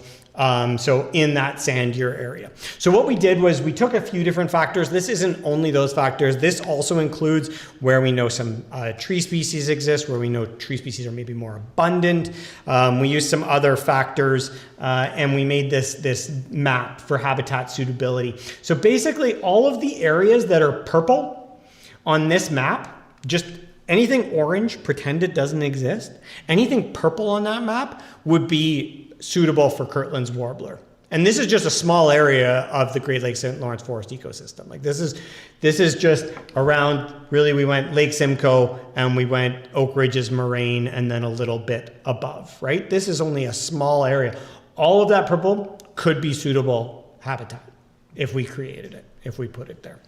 So in that sandier area. So what we did was we took a few different factors. This isn't only those factors. This also includes where we know some tree species exist, where we know tree species are maybe more abundant. We used some other factors, and we made this map for habitat suitability. So basically all of the areas that are purple on this map, just anything orange, pretend it doesn't exist. Anything purple on that map would be suitable for Kirtland's warbler. And this is just a small area of the Great Lakes St. Lawrence Forest ecosystem. Like this is just around, really we went Lake Simcoe and we went Oak Ridges Moraine and then a little bit above, right? This is only a small area. All of that purple could be suitable habitat if we created it, if we put it there.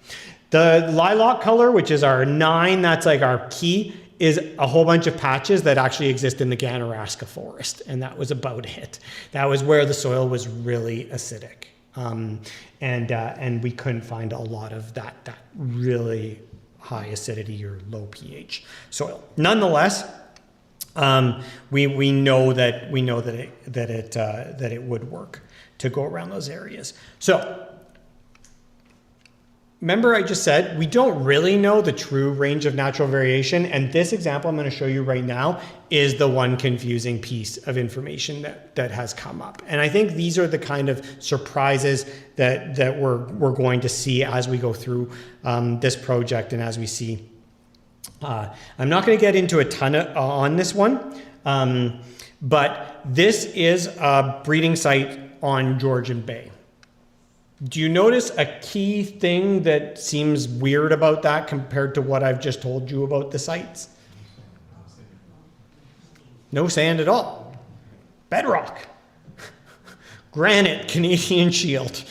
The lilac color, which is our 9, that's like our key, is a whole bunch of patches that actually exist in the Ganaraska forest. And that was about it. That was where the soil was really acidic. And we couldn't find a lot of that really high acidity or low pH soil. Nonetheless, we know that it would work to go around those areas. So remember I just said we don't really know the true range of natural variation, and this example I'm going to show you right now is the one confusing piece of information that has come up. And I think these are the kind of surprises that we're going to see as we go through this project and as we see. I'm not going to get into a ton on this one, but this is a breeding site on Georgian Bay. Do you notice a key thing that seems weird about that compared to what I've just told you about the sites? No sand at all. Bedrock. Granite, Canadian Shield.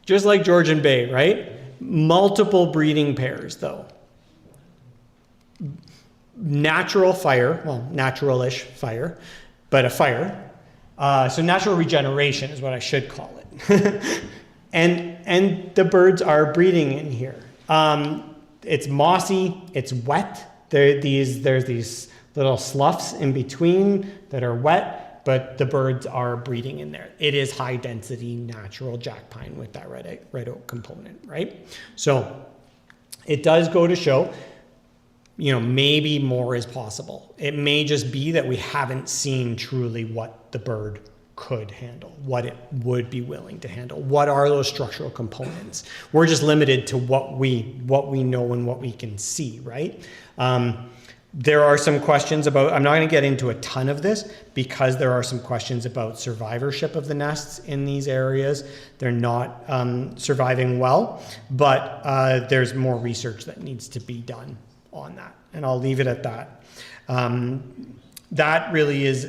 Just like Georgian Bay, right? Multiple breeding pairs, though. Natural fire, well, natural-ish fire, but a fire. So natural regeneration is what I should call it. And the birds are breeding in here. It's mossy, it's wet. There's these little sloughs in between that are wet, but the birds are breeding in there. It is high density natural jack pine with that red oak component, right? So it does go to show, maybe more is possible. It may just be that we haven't seen truly what the bird could handle, what it would be willing to handle. What are those structural components? We're just limited to what we know and what we can see, right? There are some questions about, I'm not going to get into a ton of this because there are some questions about survivorship of the nests in these areas. They're not surviving well, but there's more research that needs to be done on that. And I'll leave it at that. That really is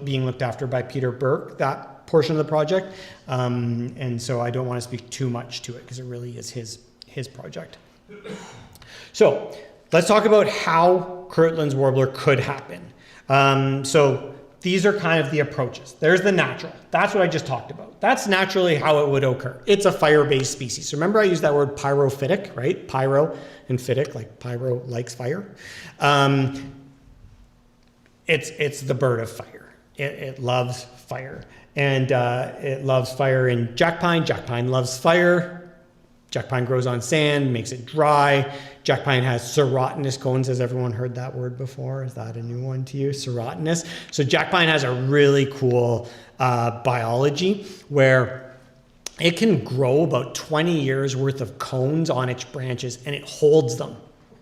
being looked after by Peter Burke, that portion of the project. And so I don't want to speak too much to it because it really is his project. So let's talk about how Kirtland's warbler could happen. So these are kind of the approaches. There's the natural. That's what I just talked about. That's naturally how it would occur. It's a fire-based species. So remember I used that word pyrophytic, right? Pyro and phytic, like pyro likes fire. It's the bird of fire. It loves fire. And it loves fire in jack pine. Jack pine loves fire. Jack pine grows on sand, makes it dry. Jack pine has serotinous cones. Has everyone heard that word before? Is that a new one to you? Serotinous. So jack pine has a really cool biology where it can grow about 20 years worth of cones on its branches, and it holds them.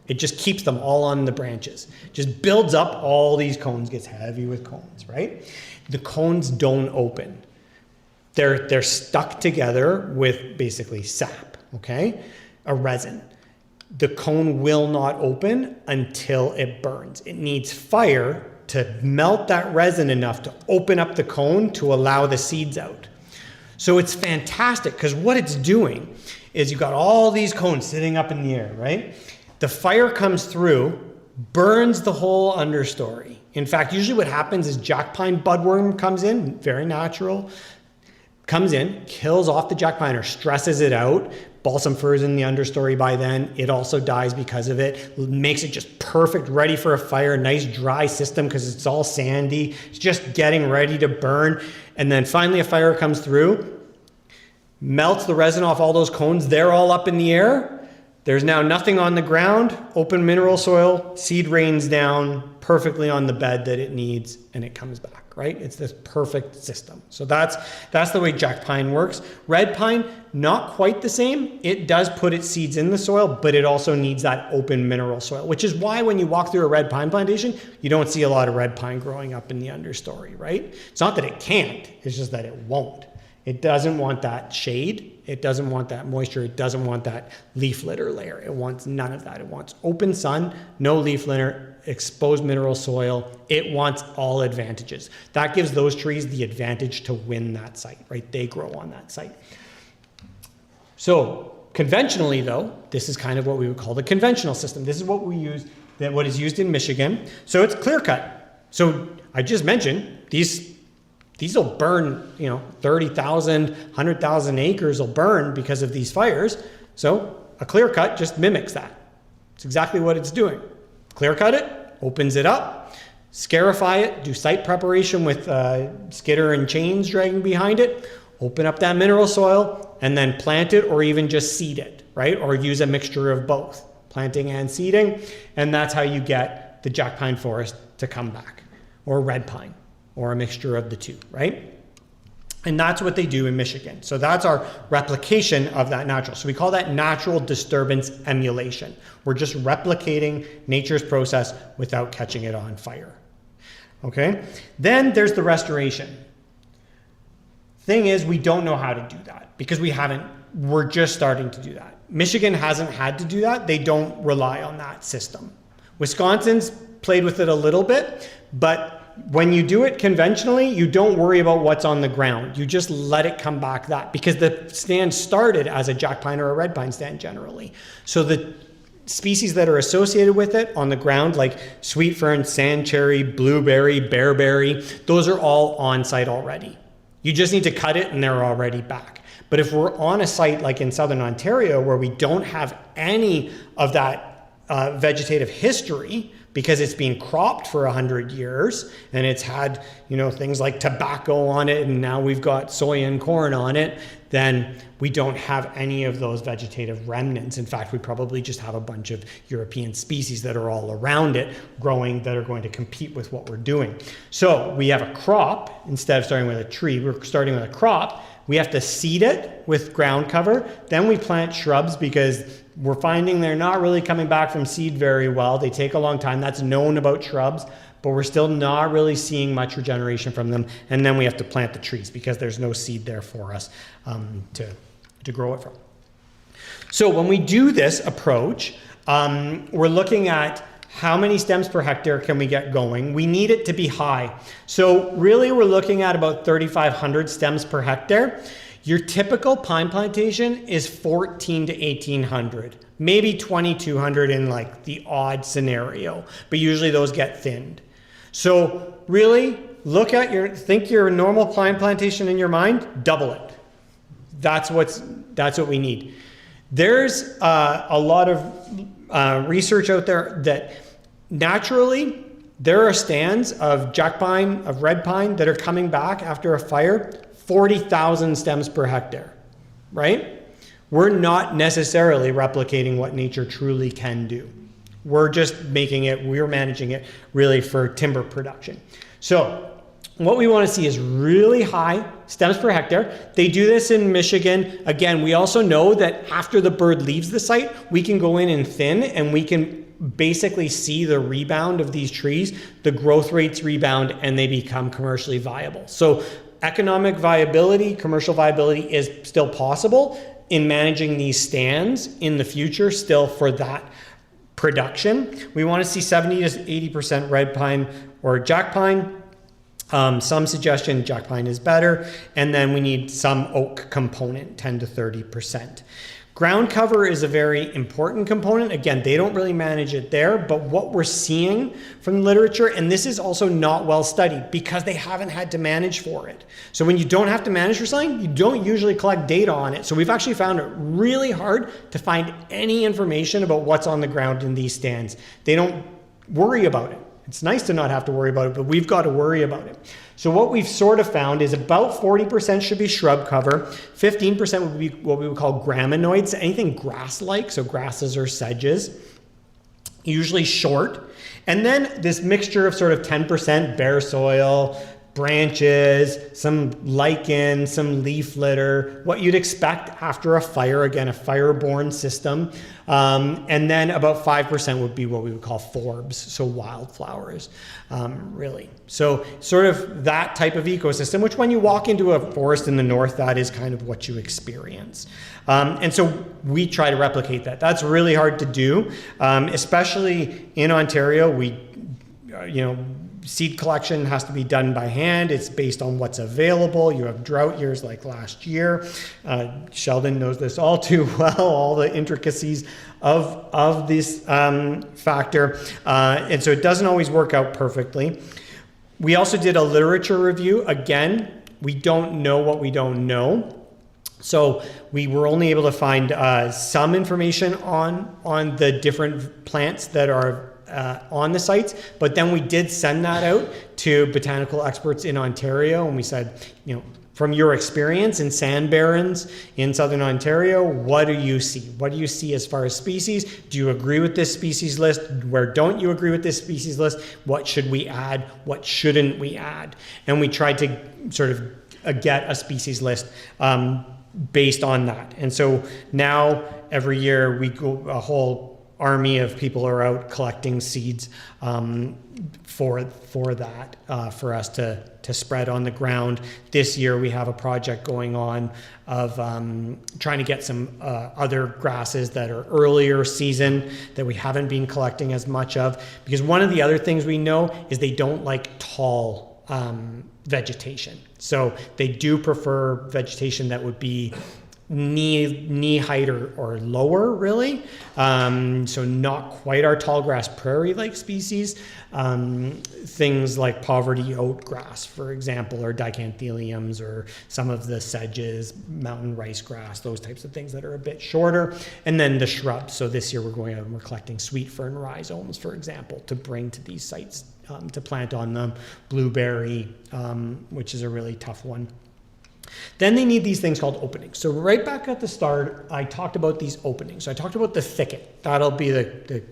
It just keeps them all on the branches. Just builds up all these cones, gets heavy with cones, right? The cones don't open. They're stuck together with basically sap, okay? A resin. the cone will not open until it burns. It needs fire to melt that resin enough to open up the cone to allow the seeds out. So it's fantastic because what it's doing is you've got all these cones sitting up in the air, right? The fire comes through, burns the whole understory. In fact, usually what happens is jack pine budworm comes in, very natural, comes in, kills off the jack pine or stresses it out. Balsam fir is in the understory by then. It also dies because of it. Makes it just perfect, ready for a fire. Nice dry system because it's all sandy. It's just getting ready to burn. And then finally a fire comes through, melts the resin off all those cones. They're all up in the air. There's now nothing on the ground, open mineral soil, seed rains down perfectly on the bed that it needs, and it comes back, right? It's this perfect system. So that's the way jack pine works. Red pine, not quite the same. It does put its seeds in the soil, but it also needs that open mineral soil, which is why when you walk through a red pine plantation, you don't see a lot of red pine growing up in the understory, right? It's not that it can't, it's just that it won't. It doesn't want that shade. It doesn't want that moisture. It doesn't want that leaf litter layer. It wants none of that. It wants open sun, no leaf litter, exposed mineral soil. It wants all advantages. That gives those trees the advantage to win that site, right? They grow on that site. So conventionally though, this is kind of what we would call the conventional system. This is what we use, what is used in Michigan. So it's clear cut. So I just mentioned these will burn, 30,000, 100,000 acres will burn because of these fires. So a clear cut just mimics that. It's exactly what it's doing. Clear cut it, opens it up, scarify it, do site preparation with skidder and chains dragging behind it, open up that mineral soil, and then plant it or even just seed it, right? Or use a mixture of both, planting and seeding. And that's how you get the jack pine forest to come back, or red pine, or a mixture of the two, right? And that's what they do in Michigan. So that's our replication of that natural. So we call that natural disturbance emulation. We're just replicating nature's process without catching it on fire. Okay? Then there's the restoration. Thing is, we don't know how to do that because we're just starting to do that. Michigan hasn't had to do that. They don't rely on that system. Wisconsin's played with it a little bit, but when you do it conventionally, you don't worry about what's on the ground. You just let it come back that, because the stand started as a jack pine or a red pine stand generally. So the species that are associated with it on the ground, like sweet fern, sand cherry, blueberry, bearberry, those are all on site already. You just need to cut it and they're already back. But if we're on a site like in Southern Ontario where we don't have any of that vegetative history, because it's been cropped for 100 years and it's had, things like tobacco on it, and now we've got soy and corn on it, then we don't have any of those vegetative remnants. In fact, we probably just have a bunch of European species that are all around it growing that are going to compete with what we're doing. So we have a crop instead of starting with a tree. We're starting with a crop. We have to seed it with ground cover. Then we plant shrubs because we're finding they're not really coming back from seed very well. They take a long time. That's known about shrubs, but we're still not really seeing much regeneration from them. And then we have to plant the trees because there's no seed there for us to grow it from. So when we do this approach, we're looking at how many stems per hectare can we get going. We need it to be high. So really we're looking at about 3,500 stems per hectare. Your typical pine plantation is 1,400 to 1,800, maybe 2,200 in like the odd scenario, but usually those get thinned. So really think your normal pine plantation in your mind, double it. That's what we need. There's a lot of research out there that naturally there are stands of jack pine, of red pine that are coming back after a fire, 40,000 stems per hectare, right? We're not necessarily replicating what nature truly can do. We're managing it really for timber production. So what we want to see is really high stems per hectare. They do this in Michigan. Again, we also know that after the bird leaves the site, we can go in and thin, and we can basically see the rebound of these trees. The growth rates rebound and they become commercially viable. So economic viability, commercial viability is still possible. in managing these stands in the future still for that production. We want to see 70 to 80% red pine or jack pine. Some suggestion jack pine is better. And then we need some oak component, 10 to 30%. Ground cover is a very important component. Again, they don't really manage it there, but what we're seeing from the literature, and this is also not well studied because they haven't had to manage for it. So when you don't have to manage for something, you don't usually collect data on it. So we've actually found it really hard to find any information about what's on the ground in these stands. They don't worry about it. It's nice to not have to worry about it, but we've got to worry about it. So what we've sort of found is about 40% should be shrub cover, 15% would be what we would call graminoids, anything grass-like, so grasses or sedges, usually short. And then this mixture of sort of 10% bare soil, branches, some lichen, some leaf litter, what you'd expect after a fire, again, a fire-borne system. And then about 5% would be what we would call forbs, so wildflowers, really. So sort of that type of ecosystem, which when you walk into a forest in the north, that is kind of what you experience. And so we try to replicate that. That's really hard to do, especially in Ontario. Seed collection has to be done by hand. It's based on what's available. You have drought years like last year. Sheldon knows this all too well, all the intricacies of this factor. And so it doesn't always work out perfectly. We also did a literature review. Again, we don't know what we don't know. So we were only able to find some information on the different plants that are on the sites, but then we did send that out to botanical experts in Ontario, and we said, from your experience in sand barrens in southern Ontario, what do you see? What do you see as far as species? Do you agree with this species list? Where don't you agree with this species list? What should we add? What shouldn't we add? And we tried to sort of get a species list based on that. And so now every year we go a whole army of people are out collecting seeds for that, for us to spread on the ground. This year we have a project going on of trying to get some other grasses that are earlier season that we haven't been collecting as much of, because one of the other things we know is they don't like tall vegetation. So they do prefer vegetation that would be knee height or lower, really. So not quite our tall grass prairie like species. Things like poverty oat grass, for example, or dicantheliums, or some of the sedges, mountain rice grass, those types of things that are a bit shorter. And then the shrubs. So this year we're going out and we're collecting sweet fern rhizomes, for example, to bring to these sites to plant on them. Blueberry, which is a really tough one. Then they need these things called openings. So right back at the start, I talked about these openings. So I talked about the thicket. That'll be the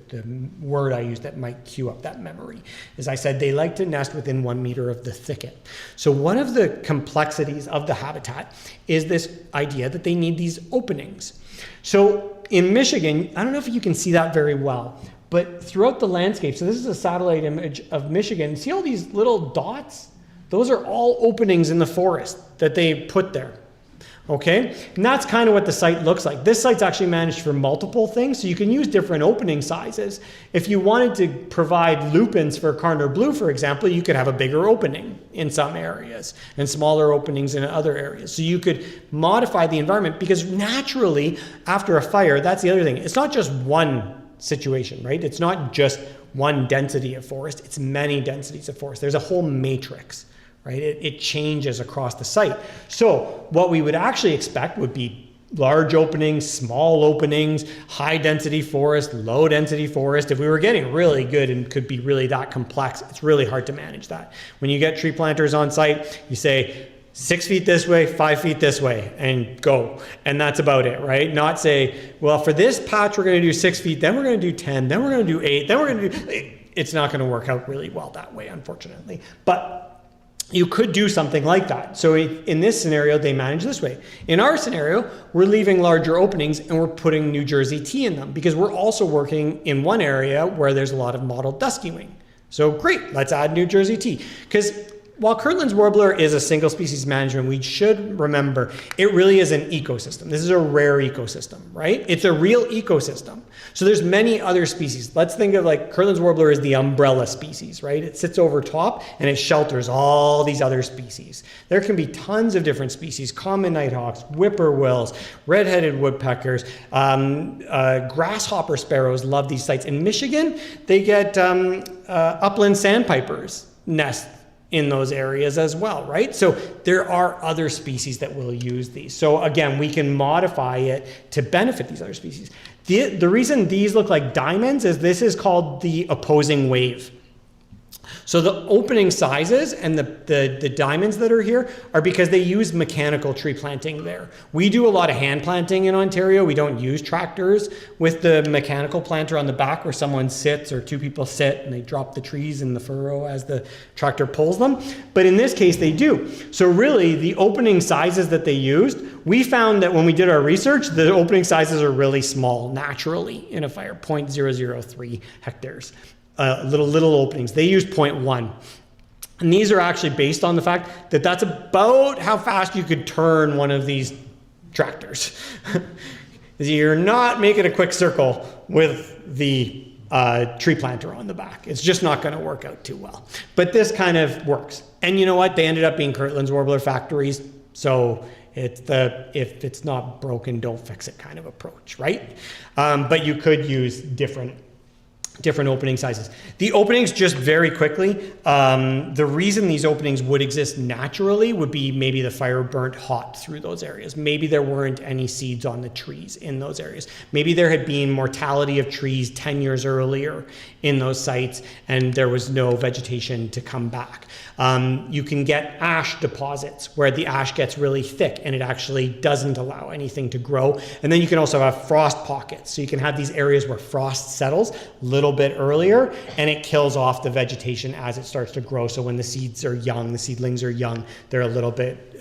word I use that might cue up that memory. As I said, they like to nest within 1 meter of the thicket. So one of the complexities of the habitat is this idea that they need these openings. So in Michigan, I don't know if you can see that very well, but throughout the landscape, so this is a satellite image of Michigan. See all these little dots? Those are all openings in the forest that they put there, okay? And that's kind of what the site looks like. This site's actually managed for multiple things, so you can use different opening sizes. If you wanted to provide lupins for cardinal blue, for example, you could have a bigger opening in some areas and smaller openings in other areas. So you could modify the environment, because naturally, after a fire, that's the other thing. It's not just one situation, right? It's not just one density of forest, it's many densities of forest. There's a whole matrix, right? It changes across the site. So what we would actually expect would be large openings, small openings, high density forest, low density forest. If we were getting really good and could be really that complex, it's really hard to manage that. When you get tree planters on site, you say 6 feet this way, 5 feet this way, and go. And that's about it, right? Not say, well, for this patch, we're going to do 6 feet, then we're going to do 10, then we're going to do 8, then we're going to do... It's not going to work out really well that way, unfortunately. But you could do something like that. So in this scenario, they manage this way. In our scenario, we're leaving larger openings and we're putting New Jersey tea in them, because we're also working in one area where there's a lot of mottled dusky wing. So great, let's add New Jersey tea. Because while Kirtland's warbler is a single species management, we should remember it really is an ecosystem. This is a rare ecosystem, right? It's a real ecosystem. So there's many other species. Let's think of like Kirtland's warbler is the umbrella species, right? It sits over top and it shelters all these other species. There can be tons of different species: common nighthawks, whippoorwills, red-headed woodpeckers, grasshopper sparrows love these sites. In Michigan, they get upland sandpipers nest in those areas as well, right? So there are other species that will use these. So again, we can modify it to benefit these other species. The reason these look like diamonds is this is called the opposing wave. So the opening sizes and the diamonds that are here are because they use mechanical tree planting there. We do a lot of hand planting in Ontario. We don't use tractors with the mechanical planter on the back where someone sits or two people sit and they drop the trees in the furrow as the tractor pulls them. But in this case, they do. So really, the opening sizes that they used, we found that when we did our research, the opening sizes are really small naturally in a fire, 0.003 hectares. Little openings. They use 0.1. And these are actually based on the fact that that's about how fast you could turn one of these tractors. You're not making a quick circle with the tree planter on the back. It's just not going to work out too well. But this kind of works. And you know what? They ended up being Kirtland's warbler factories. So it's if it's not broken, don't fix it kind of approach, right? But you could use different opening sizes. The openings, just very quickly, the reason these openings would exist naturally would be maybe the fire burnt hot through those areas. Maybe there weren't any seeds on the trees in those areas. Maybe there had been mortality of trees 10 years earlier in those sites and there was no vegetation to come back. You can get ash deposits where the ash gets really thick and it actually doesn't allow anything to grow. And then you can also have frost pockets. So you can have these areas where frost settles a little bit earlier and it kills off the vegetation as it starts to grow. So when the seeds are young, the seedlings are young, they're a little bit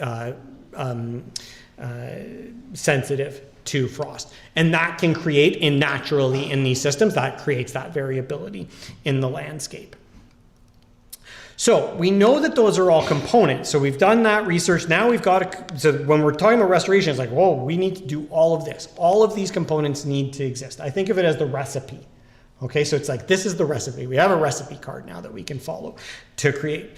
sensitive to frost. And that can create, naturally in these systems, that creates that variability in the landscape. So we know that those are all components. So we've done that research. Now we've got to, so when we're talking about restoration, it's like, whoa, we need to do all of this. All of these components need to exist. I think of it as the recipe. Okay, so it's like, this is the recipe. We have a recipe card now that we can follow to create.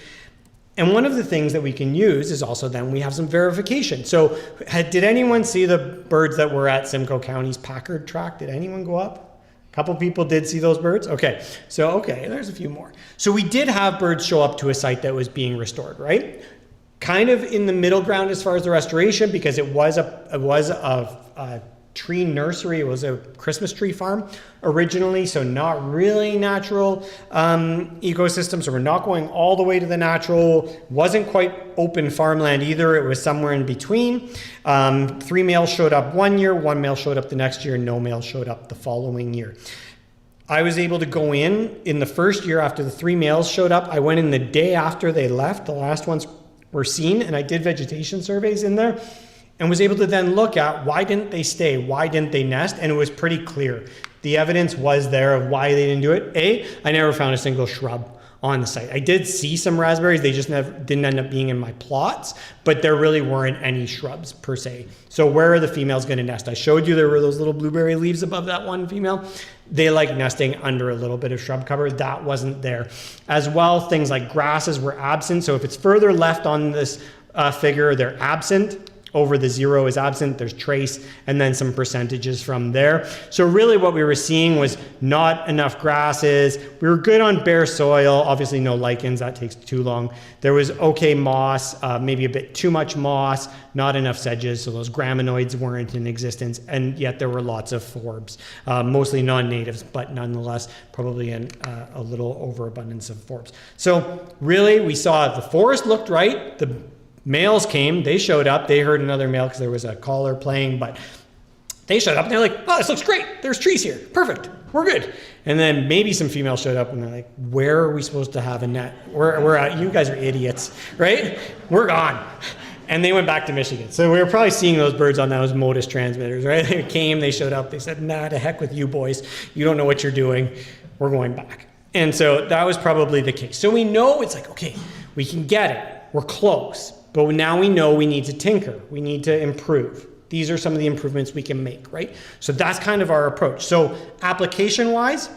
And one of the things that we can use is also then we have some verification. So did anyone see the birds that were at Simcoe County's Packard track? Did anyone go up? A couple people did see those birds? Okay, so there's a few more. So we did have birds show up to a site that was being restored, right? Kind of in the middle ground as far as the restoration, because it was a tree nursery. It was a Christmas tree farm originally, so not really natural ecosystem. So we're not going all the way to the natural. Wasn't quite open farmland either. It was somewhere in between. 3 males showed up one year, 1 male showed up the next year, no male showed up the following year. I was able to go in the first year after the 3 males showed up. I went in the day after they left. The last ones were seen, and I did vegetation surveys in there and was able to then look at why didn't they stay? Why didn't they nest? And it was pretty clear. The evidence was there of why they didn't do it. I never found a single shrub on the site. I did see some raspberries. They just didn't end up being in my plots, but there really weren't any shrubs per se. So where are the females going to nest? I showed you there were those little blueberry leaves above that one female. They like nesting under a little bit of shrub cover. That wasn't there. As well, things like grasses were absent. So if it's further left on this figure, they're absent. Over the 0 is absent, there's trace, and then some percentages from there. So really what we were seeing was not enough grasses. We were good on bare soil, obviously no lichens, that takes too long. There was okay moss, maybe a bit too much moss, not enough sedges, so those graminoids weren't in existence, and yet there were lots of forbs, mostly non-natives, but nonetheless probably a little overabundance of forbs. So really we saw the forest looked right, the males came, they showed up, they heard another male because there was a caller playing, but they showed up and they're like, oh, this looks great. There's trees here. Perfect. We're good. And then maybe some females showed up and they're like, where are we supposed to have a net? We're at, you guys are idiots, right? We're gone. And they went back to Michigan. So we were probably seeing those birds on those Modus transmitters, right? They came, they showed up, they said, nah, to heck with you boys. You don't know what you're doing. We're going back. And so that was probably the case. So we know it's like, okay, We can get it. We're close. But now we know we need to tinker. We need to improve. These are some of the improvements we can make, right? So that's kind of our approach. So application-wise,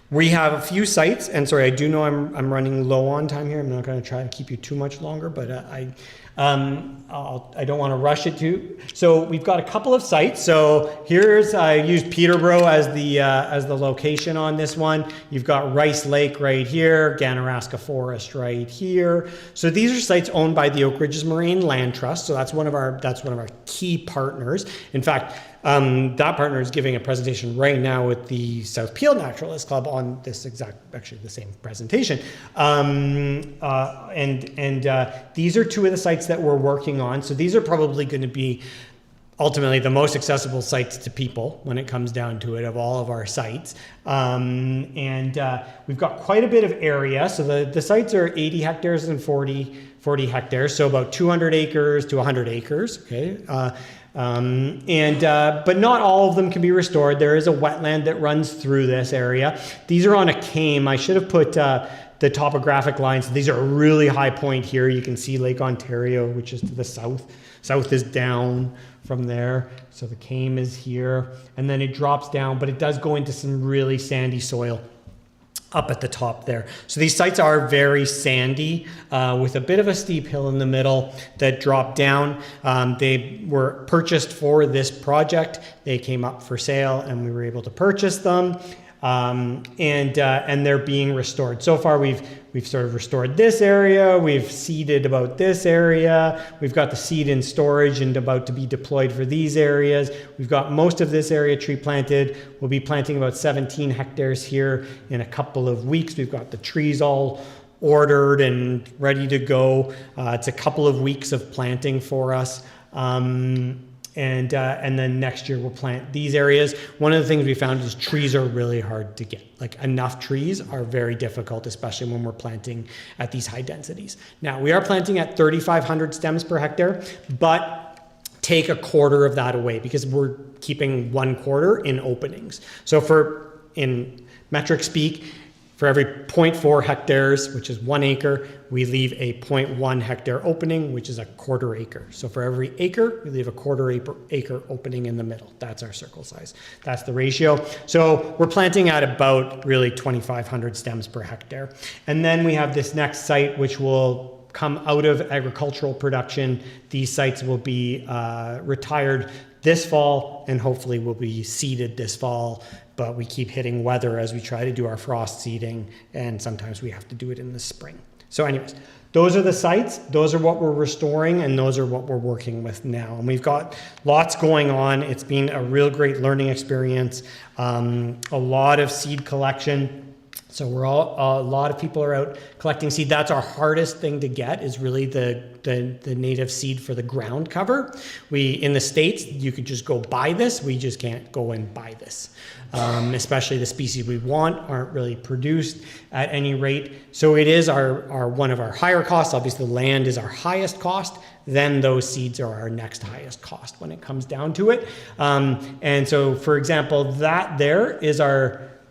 we have a few sites, and sorry, I do know I'm running low on time here. I'm not going to try to keep you too much longer, but I don't want to rush it too. So we've got a couple of sites. So here's I used Peterborough as the location on this one. You've got Rice Lake right here, Ganaraska Forest right here. So these are sites owned by the Oak Ridges Moraine Land Trust. So that's one of our key partners. In fact, that partner is giving a presentation right now with the South Peel Naturalist Club on this actually the same presentation. These are two of the sites that we're working on. So these are probably going to be ultimately the most accessible sites to people when it comes down to it of all of our sites. We've got quite a bit of area. So the sites are 80 hectares and 40 hectares. So about 200 acres to 100 acres. Okay. But not all of them can be restored. There is a wetland that runs through this area. These are on a came. I should have put the topographic lines. These are a really high point here. You can see Lake Ontario, which is to the south. South is down from there. So the came is here. And then it drops down, but it does go into some really sandy soil up at the top there. So these sites are very sandy with a bit of a steep hill in the middle that drop down. They were purchased for this project. They came up for sale and we were able to purchase them. And they're being restored. So far, we've sort of restored this area. We've seeded about this area. We've got the seed in storage and about to be deployed for these areas. We've got most of this area tree planted. We'll be planting about 17 hectares here in a couple of weeks. We've got the trees all ordered and ready to go. It's a couple of weeks of planting for us. And then next year we'll plant these areas. One of the things we found is trees are really hard to get. Like enough trees are very difficult, especially when we're planting at these high densities. Now we are planting at 3,500 stems per hectare, but take a quarter of that away because we're keeping 1/4 in openings. So in metric speak, for every 0.4 hectares, which is 1 acre, we leave a 0.1 hectare opening, which is a 1/4 acre. So for every acre, we leave a 1/4 acre opening in the middle. That's our circle size. That's the ratio. So we're planting at about really 2,500 stems per hectare. And then we have this next site, which will come out of agricultural production. These sites will be retired this fall and hopefully will be seeded this fall. But we keep hitting weather as we try to do our frost seeding, and sometimes we have to do it in the spring. So anyways, those are the sites, those are what we're restoring, and those are what we're working with now. And we've got lots going on. It's been a real great learning experience, a lot of seed collection. So a lot of people are out collecting seed. That's our hardest thing to get is really the native seed for the ground cover. In the States, you could just go buy this. We just can't go and buy this. Especially the species we want aren't really produced at any rate. So it is our one of our higher costs. Obviously, the land is our highest cost. Then those seeds are our next highest cost when it comes down to it. And so, for example, that there is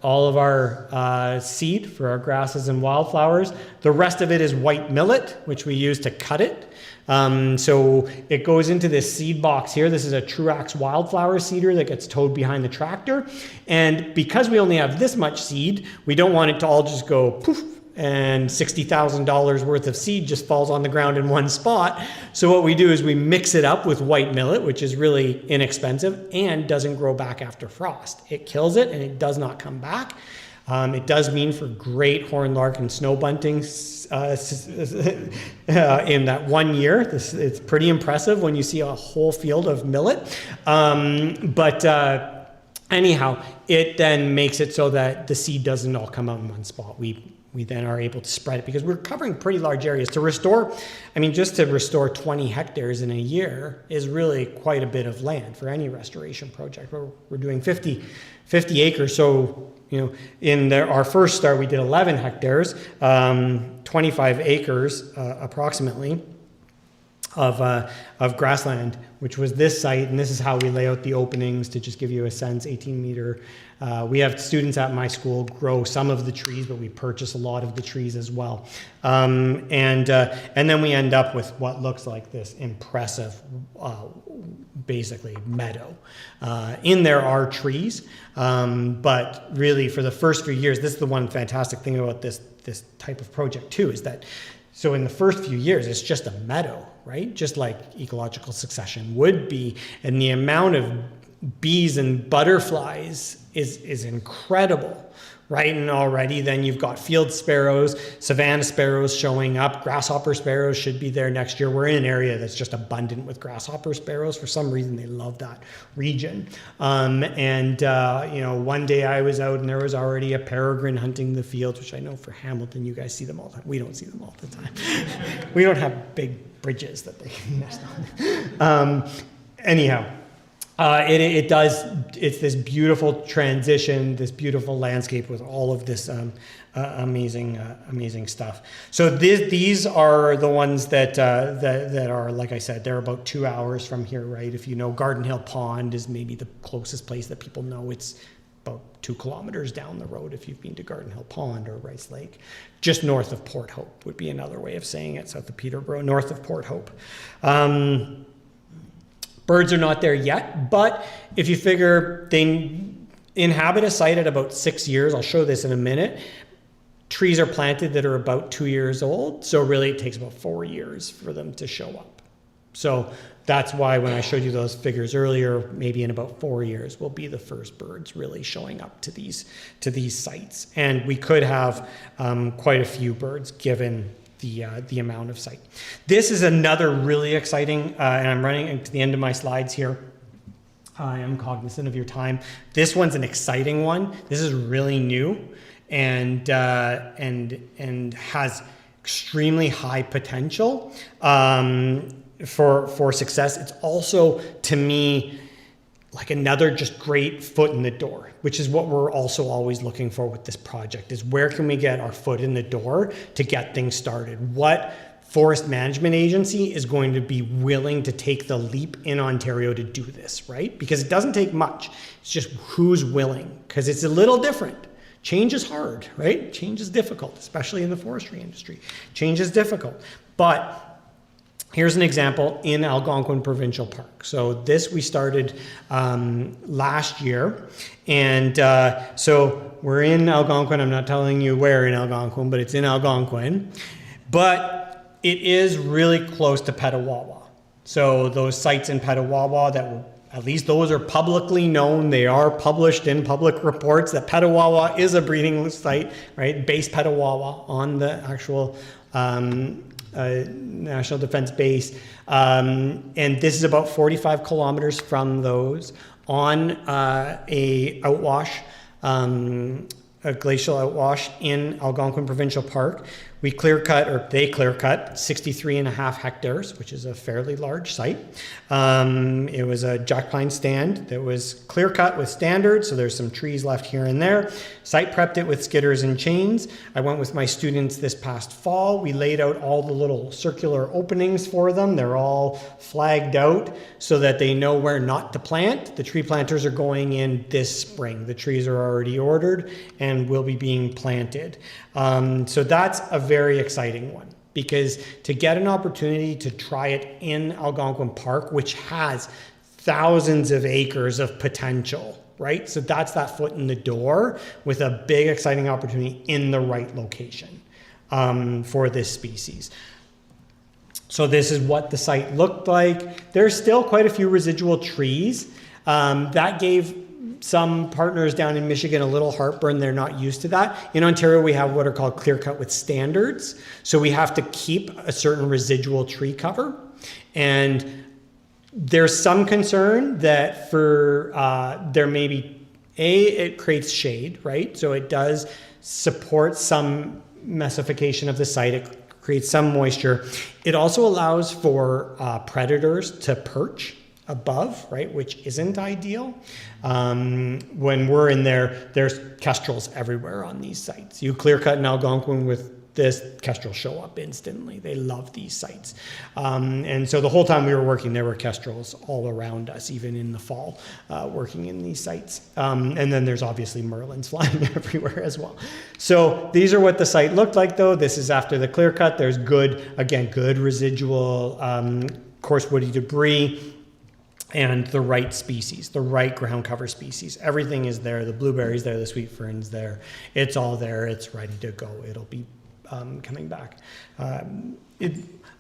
all of our seed for our grasses and wildflowers. The rest of it is white millet, which we use to cut it. So it goes into this seed box here. This is a Truax wildflower seeder that gets towed behind the tractor. And because we only have this much seed, we don't want it to all just go poof and $60,000 worth of seed just falls on the ground in one spot. So what we do is we mix it up with white millet, which is really inexpensive and doesn't grow back after frost. It kills it and it does not come back. It does mean for great hornlark and snow buntings in that 1 year. It's pretty impressive when you see a whole field of millet. Anyhow, it then makes it so that the seed doesn't all come out in one spot. We then are able to spread it because we're covering pretty large areas. To restore, just to restore 20 hectares in a year is really quite a bit of land for any restoration project. We're doing 50 acres. So, in our first start, we did 11 hectares, 25 acres approximately. of grassland, which was this site, and this is how we lay out the openings to just give you a sense. 18 meter. We have students at my school grow some of the trees, but we purchase a lot of the trees as well. And then we end up with what looks like this impressive, basically meadow. In there are trees, but really for the first few years, this is the one fantastic thing about this type of project too, is that so in the first few years, it's just a meadow, right? Just like ecological succession would be. And the amount of bees and butterflies is incredible, right? And already then you've got field sparrows, savanna sparrows showing up, grasshopper sparrows should be there next year. We're in an area that's just abundant with grasshopper sparrows. For some reason, they love that region. You know, one day I was out and there was already a peregrine hunting the fields, which I know for Hamilton, you guys see them all the time. We don't see them all the time. We don't have big bridges that they can nest on. Anyhow. It's this beautiful transition, this beautiful landscape with all of this amazing stuff. So these are the ones that are, like I said, they're about 2 hours from here, right? If you know, Garden Hill Pond is maybe the closest place that people know. It's about 2 kilometers down the road if you've been to Garden Hill Pond or Rice Lake. Just north of Port Hope would be another way of saying it, south of Peterborough, north of Port Hope. Birds are not there yet, but if you figure they inhabit a site at about 6 years, I'll show this in a minute, trees are planted that are about 2 years old, so really it takes about 4 years for them to show up. So that's why when I showed you those figures earlier, maybe in about 4 years will be the first birds really showing up to these sites. And we could have quite a few birds given the amount of site. This is another really exciting, and I'm running to the end of my slides here. I am cognizant of your time. This one's an exciting one. This is really new and has extremely high potential for success. It's also, to me, like another just great foot in the door, which is what we're also always looking for with this project, is where can we get our foot in the door to get things started? What forest management agency is going to be willing to take the leap in Ontario to do this, right? Because it doesn't take much. It's just who's willing, because it's a little different. Change is hard, right? Change is difficult, especially in the forestry industry. Change is difficult, but here's an example in Algonquin Provincial Park. So this we started last year. And so we're in Algonquin. I'm not telling you where in Algonquin, but it's in Algonquin. But it is really close to Petawawa. So those sites in Petawawa that were, at least those are publicly known. They are published in public reports that Petawawa is a breeding site, right? Base Petawawa on the actual National Defense Base. And this is about 45 kilometers from those on a outwash, a glacial outwash in Algonquin Provincial Park. They clear cut 63 and a half hectares, which is a fairly large site. It was a jack pine stand that was clear cut with standards, so there's some trees left here and there. Site prepped it with skidders and chains. I went with my students this past fall. We laid out all the little circular openings for them. They're all flagged out so that they know where not to plant. The tree planters are going in this spring. The trees are already ordered and will be being planted. So that's a very exciting one, because to get an opportunity to try it in Algonquin Park, which has thousands of acres of potential, right? So that's that foot in the door with a big, exciting opportunity in the right location for this species. So this is what the site looked like. There's still quite a few residual trees. That gave some partners down in Michigan a little heartburn. They're not used to that. In Ontario, we have what are called clear cut with standards. So we have to keep a certain residual tree cover. And there's some concern that for there may be, it creates shade, right? So it does support some messification of the site. It creates some moisture. It also allows for predators to perch above, right, which isn't ideal. When we're in there, there's kestrels everywhere on these sites. You clear cut in Algonquin with this, kestrels show up instantly. They love these sites. And so the whole time we were working, there were kestrels all around us, even in the fall, working in these sites. And then there's obviously merlins flying everywhere as well. So these are what the site looked like, though. This is after the clear cut. There's good residual coarse woody debris and the right species, the right ground cover species. Everything is there. The blueberries there, the sweet ferns there. It's all there. It's ready to go. It'll be coming back. An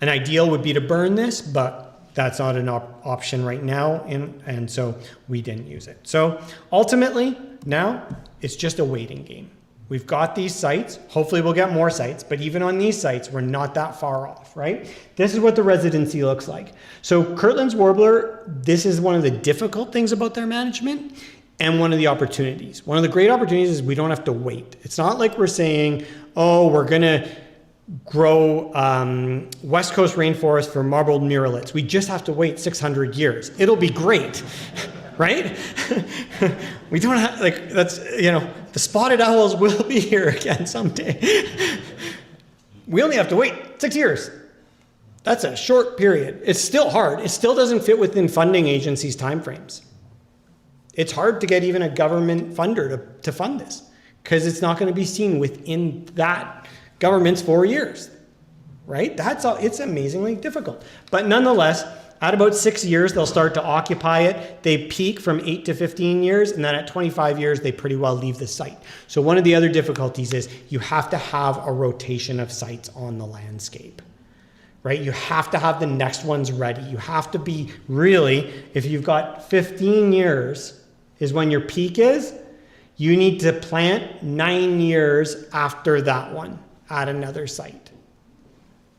ideal would be to burn this, but that's not an option right now, and so we didn't use it. So ultimately, now it's just a waiting game. We've got these sites. Hopefully we'll get more sites, but even on these sites, we're not that far off, right? This is what the residency looks like. So Kirtland's Warbler, this is one of the difficult things about their management and one of the opportunities. One of the great opportunities is we don't have to wait. It's not like we're saying, oh, we're gonna grow West Coast rainforest for marbled murrelets. We just have to wait 600 years. It'll be great. Right? We don't have, like, that's, the spotted owls will be here again someday. We only have to wait 6 years. That's a short period. It's still hard. It still doesn't fit within funding agencies' timeframes. It's hard to get even a government funder to fund this because it's not going to be seen within that government's 4 years, right? It's amazingly difficult. But nonetheless, at about 6 years, they'll start to occupy it. They peak from 8 to 15 years, and then at 25 years, they pretty well leave the site. So one of the other difficulties is you have to have a rotation of sites on the landscape, right? You have to have the next ones ready. You have to be really, if you've got 15 years is when your peak is, you need to plant 9 years after that one at another site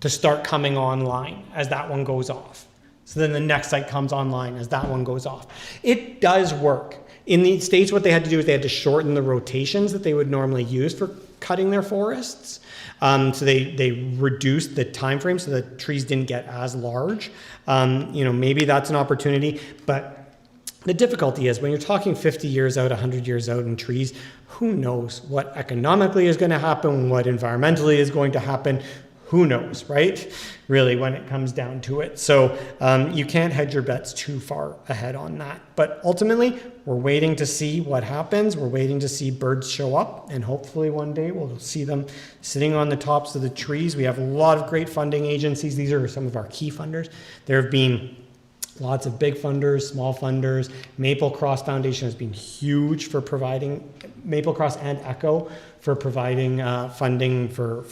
to start coming online as that one goes off. So then the next site comes online as that one goes off. It does work. In the States, what they had to do is they had to shorten the rotations that they would normally use for cutting their forests. So they reduced the time frame so the trees didn't get as large. Maybe that's an opportunity, but the difficulty is when you're talking 50 years out, 100 years out in trees, who knows what economically is going to happen, what environmentally is going to happen. Who knows, right? Really, when it comes down to it. So you can't hedge your bets too far ahead on that. But ultimately, we're waiting to see what happens. We're waiting to see birds show up. And hopefully one day we'll see them sitting on the tops of the trees. We have a lot of great funding agencies. These are some of our key funders. There have been lots of big funders, small funders. Maple Cross Foundation has been huge for providing, Maple Cross and ECHO, for providing funding for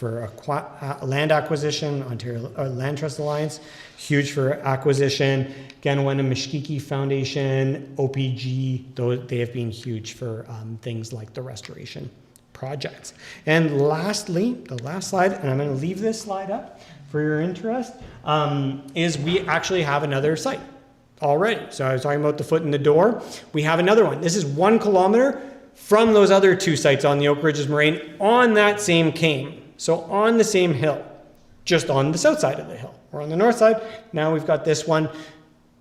land acquisition. Ontario Land Trust Alliance, huge for acquisition. Ganawena Mishkiki Foundation, OPG, they have been huge for things like the restoration projects. And lastly, the last slide, and I'm going to leave this slide up for your interest, is we actually have another site already. So I was talking about the foot in the door. We have another one. This is 1 kilometer from those other 2 sites on the Oak Ridges Moraine on that same cane. So on the same hill, just on the south side of the hill. We're on the north side. Now we've got this one,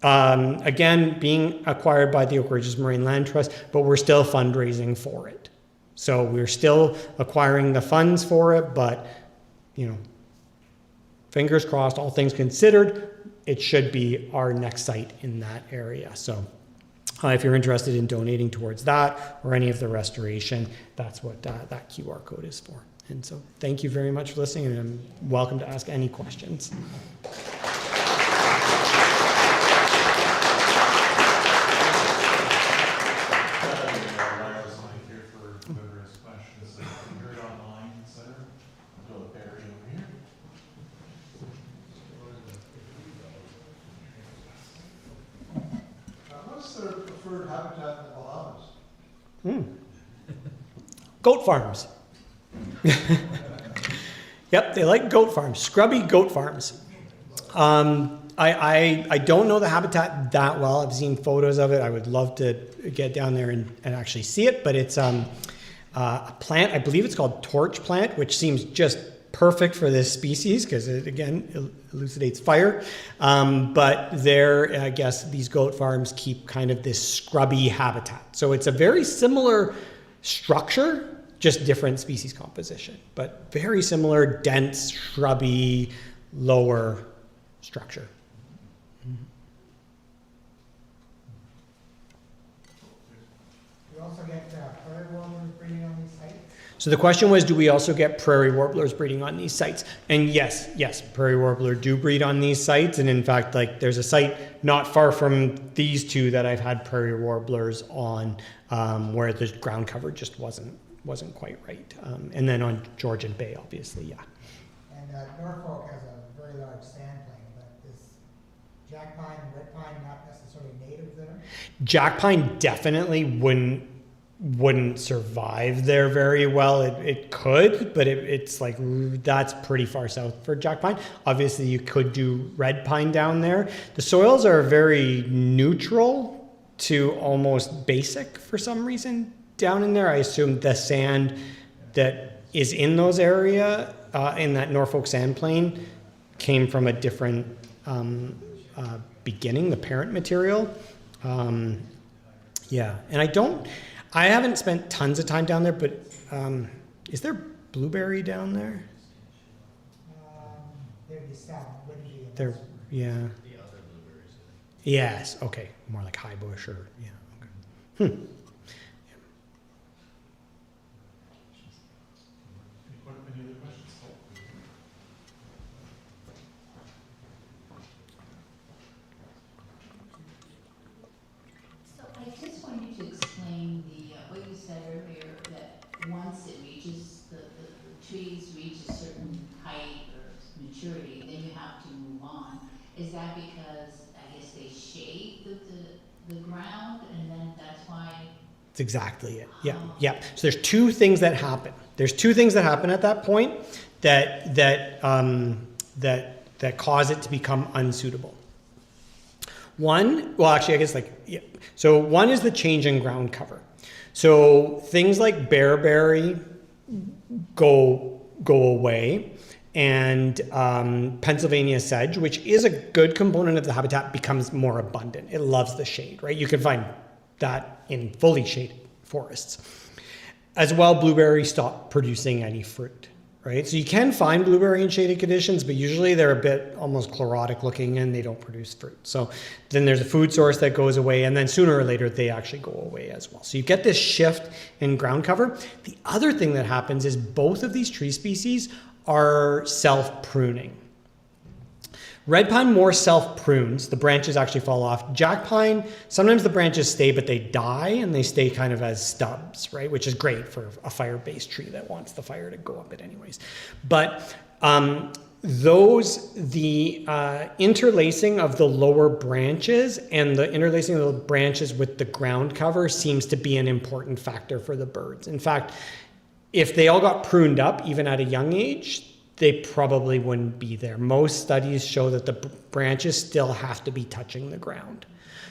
again, being acquired by the Oak Ridges Moraine Land Trust, but we're still fundraising for it. So we're still acquiring the funds for it, but, fingers crossed, all things considered, it should be our next site in that area. So if you're interested in donating towards that or any of the restoration, that's what that QR code is for. And so thank you very much for listening, and I'm welcome to ask any questions. What's their preferred habitat in the Bahamas? Goat farms. Yep, they like goat farms, scrubby goat farms. I don't know the habitat that well. I've seen photos of it. I would love to get down there and actually see it, but it's a plant, I believe it's called torch plant, which seems just perfect for this species because it, again, elucidates fire. But there, I guess these goat farms keep kind of this scrubby habitat. So it's a very similar structure just different species composition, but very similar, dense, shrubby, lower structure. You also get prairie warblers breeding on these sites? So the question was, do we also get prairie warblers breeding on these sites? And yes, prairie warbler do breed on these sites. And in fact, like there's a site not far from these two that I've had prairie warblers on, where the ground cover just wasn't quite right. And then on Georgian Bay, obviously, yeah. And Norfolk has a very large sandplain, but is jack pine and red pine not necessarily native there? Jack pine definitely wouldn't survive there very well. It could, but it's like, that's pretty far south for jack pine. Obviously you could do red pine down there. The soils are very neutral to almost basic for some reason down in there. I assume the sand that is in those area, in that Norfolk sand plain, came from a different beginning, the parent material. Yeah, and I haven't spent tons of time down there, but is there blueberry down there? There'd be some, wouldn't be. There, yeah. The other blueberries. Yes, okay, more like high bush or, yeah, okay. Any other questions? So I just wanted to explain what you said earlier, that once it reaches, the trees reach a certain height or maturity, then you have to move on. Is that because, I guess, they shade the ground, and then that's why? That's exactly it. Yeah. So there's two things that happen. There's two things that happen at that point that cause it to become unsuitable. One, well, actually, I guess so one is the change in ground cover. So things like bearberry go away, and Pennsylvania sedge, which is a good component of the habitat, becomes more abundant. It loves the shade, right? You can find that in fully shaded forests. As well, blueberries stop producing any fruit, right? So you can find blueberry in shaded conditions, but usually they're a bit almost chlorotic looking and they don't produce fruit. So then there's a food source that goes away, and then sooner or later they actually go away as well. So you get this shift in ground cover. The other thing that happens is both of these tree species are self-pruning. Red pine more self-prunes, the branches actually fall off. Jack pine, sometimes the branches stay, but they die and they stay kind of as stubs, right? Which is great for a fire-based tree that wants the fire to go up it anyways. But the interlacing of the lower branches and the interlacing of the branches with the ground cover seems to be an important factor for the birds. In fact, if they all got pruned up, even at a young age, they probably wouldn't be there. Most studies show that the branches still have to be touching the ground.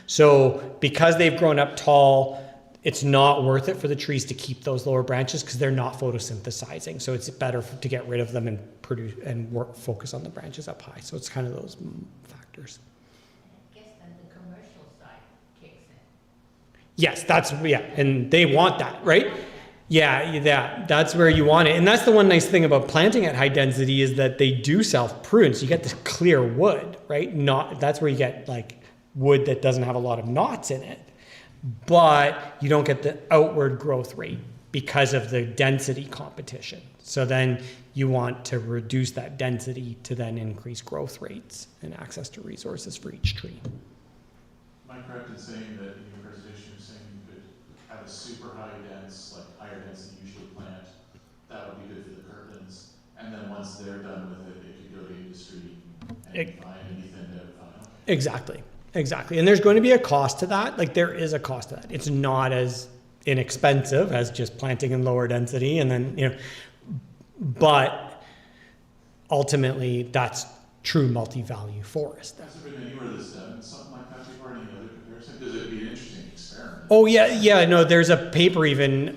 So because they've grown up tall, it's not worth it for the trees to keep those lower branches because they're not photosynthesizing. So it's better to get rid of them and focus on the branches up high. So it's kind of those factors. I guess then the commercial side kicks in. Yes, and they want that, right? Yeah, that's where you want it. And that's the one nice thing about planting at high density is that they do self-prune. So you get this clear wood, right? That's where you get like wood that doesn't have a lot of knots in it. But you don't get the outward growth rate because of the density competition. So then you want to reduce that density to then increase growth rates and access to resources for each tree. Am I correct in saying that in your presentation you're saying you could have a super high dense, like higher density usually plant, that would be good for the Kirtlands, and then once they're done with it, it could go to industry and find anything to find? Exactly. And there's going to be a cost to that. Like there is a cost to that. It's not as inexpensive as just planting in lower density and then, but ultimately that's true multi-value forest. Has there been anywhere that's done something like that before, any other comparison? Because it'd be an interesting experiment. Oh yeah, no, there's a paper even,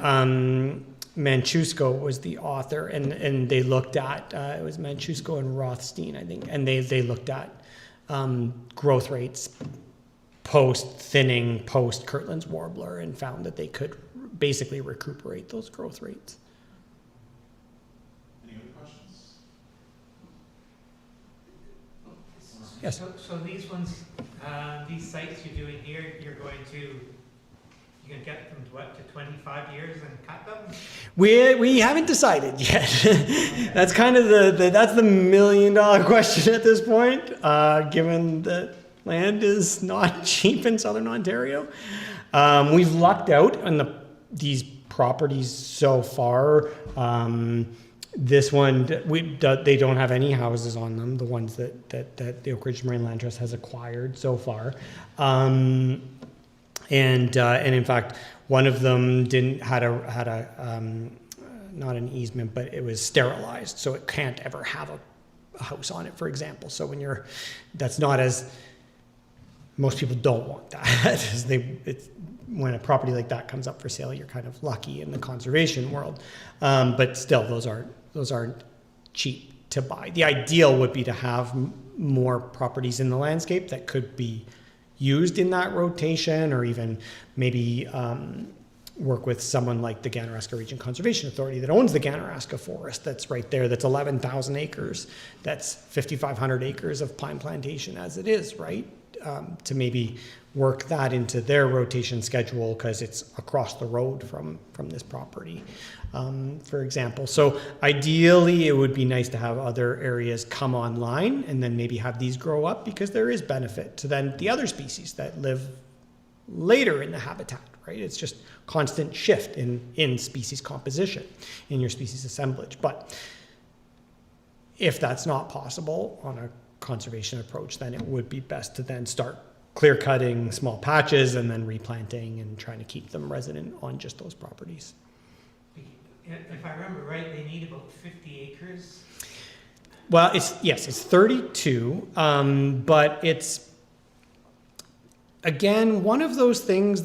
Manchusko was the author and they looked at, it was Manchusko and Rothstein, I think, and they looked at growth rates post-thinning, post-Kirtland's Warbler and found that they could basically recuperate those growth rates. Yes. So these ones, these sites you're doing here, you're going to get them to what, to 25 years and cut them? We haven't decided yet. That's kind of that's the $1 million question at this point, given that land is not cheap in Southern Ontario. We've lucked out on these properties so far. This one, they don't have any houses on them, the ones that the Oak Ridge Marine Land Trust has acquired so far. And in fact, one of them had a not an easement, but it was sterilized, so it can't ever have a house on it, for example. So that's not as, most people don't want that. When a property like that comes up for sale, you're kind of lucky in the conservation world. But still, those aren't cheap to buy. The ideal would be to have more properties in the landscape that could be used in that rotation, or even maybe work with someone like the Ganaraska Region Conservation Authority that owns the Ganaraska Forest that's right there, that's 11,000 acres, that's 5,500 acres of pine plantation as it is, right? To maybe work that into their rotation schedule because it's across the road from this property, for example. So ideally, it would be nice to have other areas come online and then maybe have these grow up, because there is benefit to then the other species that live later in the habitat, right? It's just constant shift in species composition, in your species assemblage. But if that's not possible on a conservation approach, then it would be best to then start clear cutting small patches and then replanting and trying to keep them resident on just those properties. If I remember right, they need about 50 acres. Well, it's 32, but it's, again, one of those things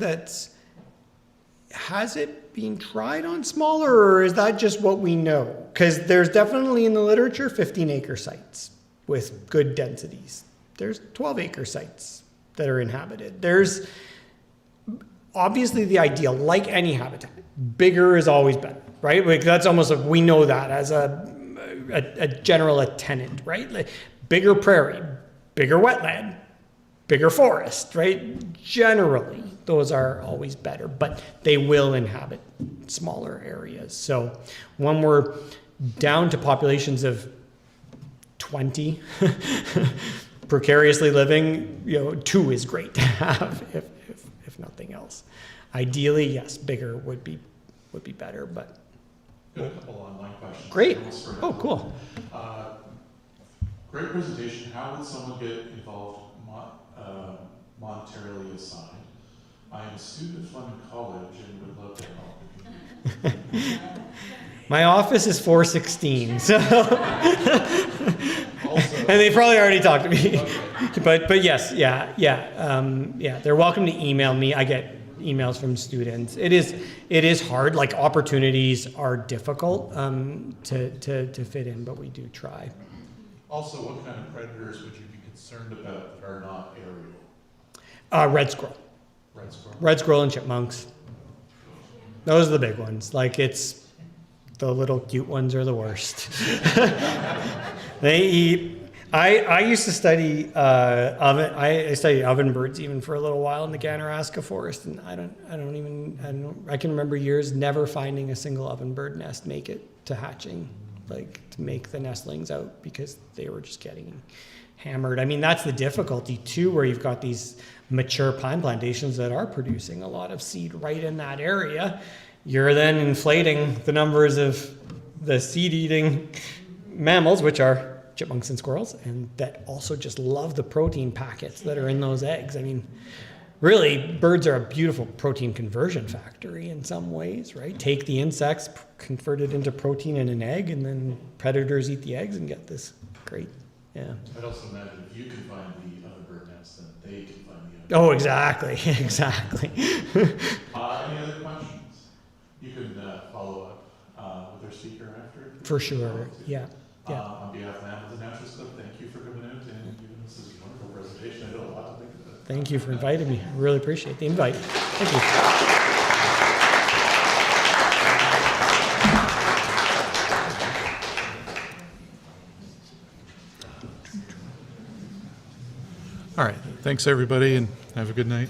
has it been tried on smaller, or is that just what we know? Because there's definitely in the literature 15-acre sites with good densities. There's 12-acre sites that are inhabited. There's obviously the ideal, like any habitat, bigger is always better, right? Like that's almost we know that as a general tenet, right? Like bigger prairie, bigger wetland, bigger forest, right? Generally, those are always better, but they will inhabit smaller areas. So when we're down to populations of 20 precariously living, 2 is great to have, if nothing else. Ideally, yes, bigger would be better, but. Got a couple online questions. Great. Oh, cool. Great presentation. How would someone get involved monetarily aside? I am a student at Fleming College and would love to help. My office is 416, so. And they probably already talked to me. Okay. But yes, yeah. They're welcome to email me. I get emails from students. It is hard. Like opportunities are difficult to fit in, but we do try. Also, what kind of predators would you be concerned about that are not aerial? Red squirrel. Red squirrel. Red squirrel and chipmunks. Those are the big ones. Like it's the little cute ones are the worst. They eat. I used to study I studied ovenbirds even for a little while in the Ganaraska Forest, and I can remember years never finding a single ovenbird nest make it to hatching, like to make the nestlings out, because they were just getting hammered. I mean, that's the difficulty too, where you've got these mature pine plantations that are producing a lot of seed right in that area. You're then inflating the numbers of the seed-eating mammals, which are chipmunks and squirrels, and that also just love the protein packets that are in those eggs. I mean, really, birds are a beautiful protein conversion factory in some ways, right? Take the insects, convert it into protein in an egg, and then predators eat the eggs and get this great, yeah. I'd also imagine if you can find the other bird nest, then they can find the other. Oh, exactly, exactly. Any other questions? You can follow up with our speaker after. For sure, yeah. On behalf of the Hamilton Naturalist Club, thank you for coming out and giving us this wonderful presentation. I know a lot to think about. Thank you for inviting me. I really appreciate the invite. Thank you. All right, thanks everybody, and have a good night.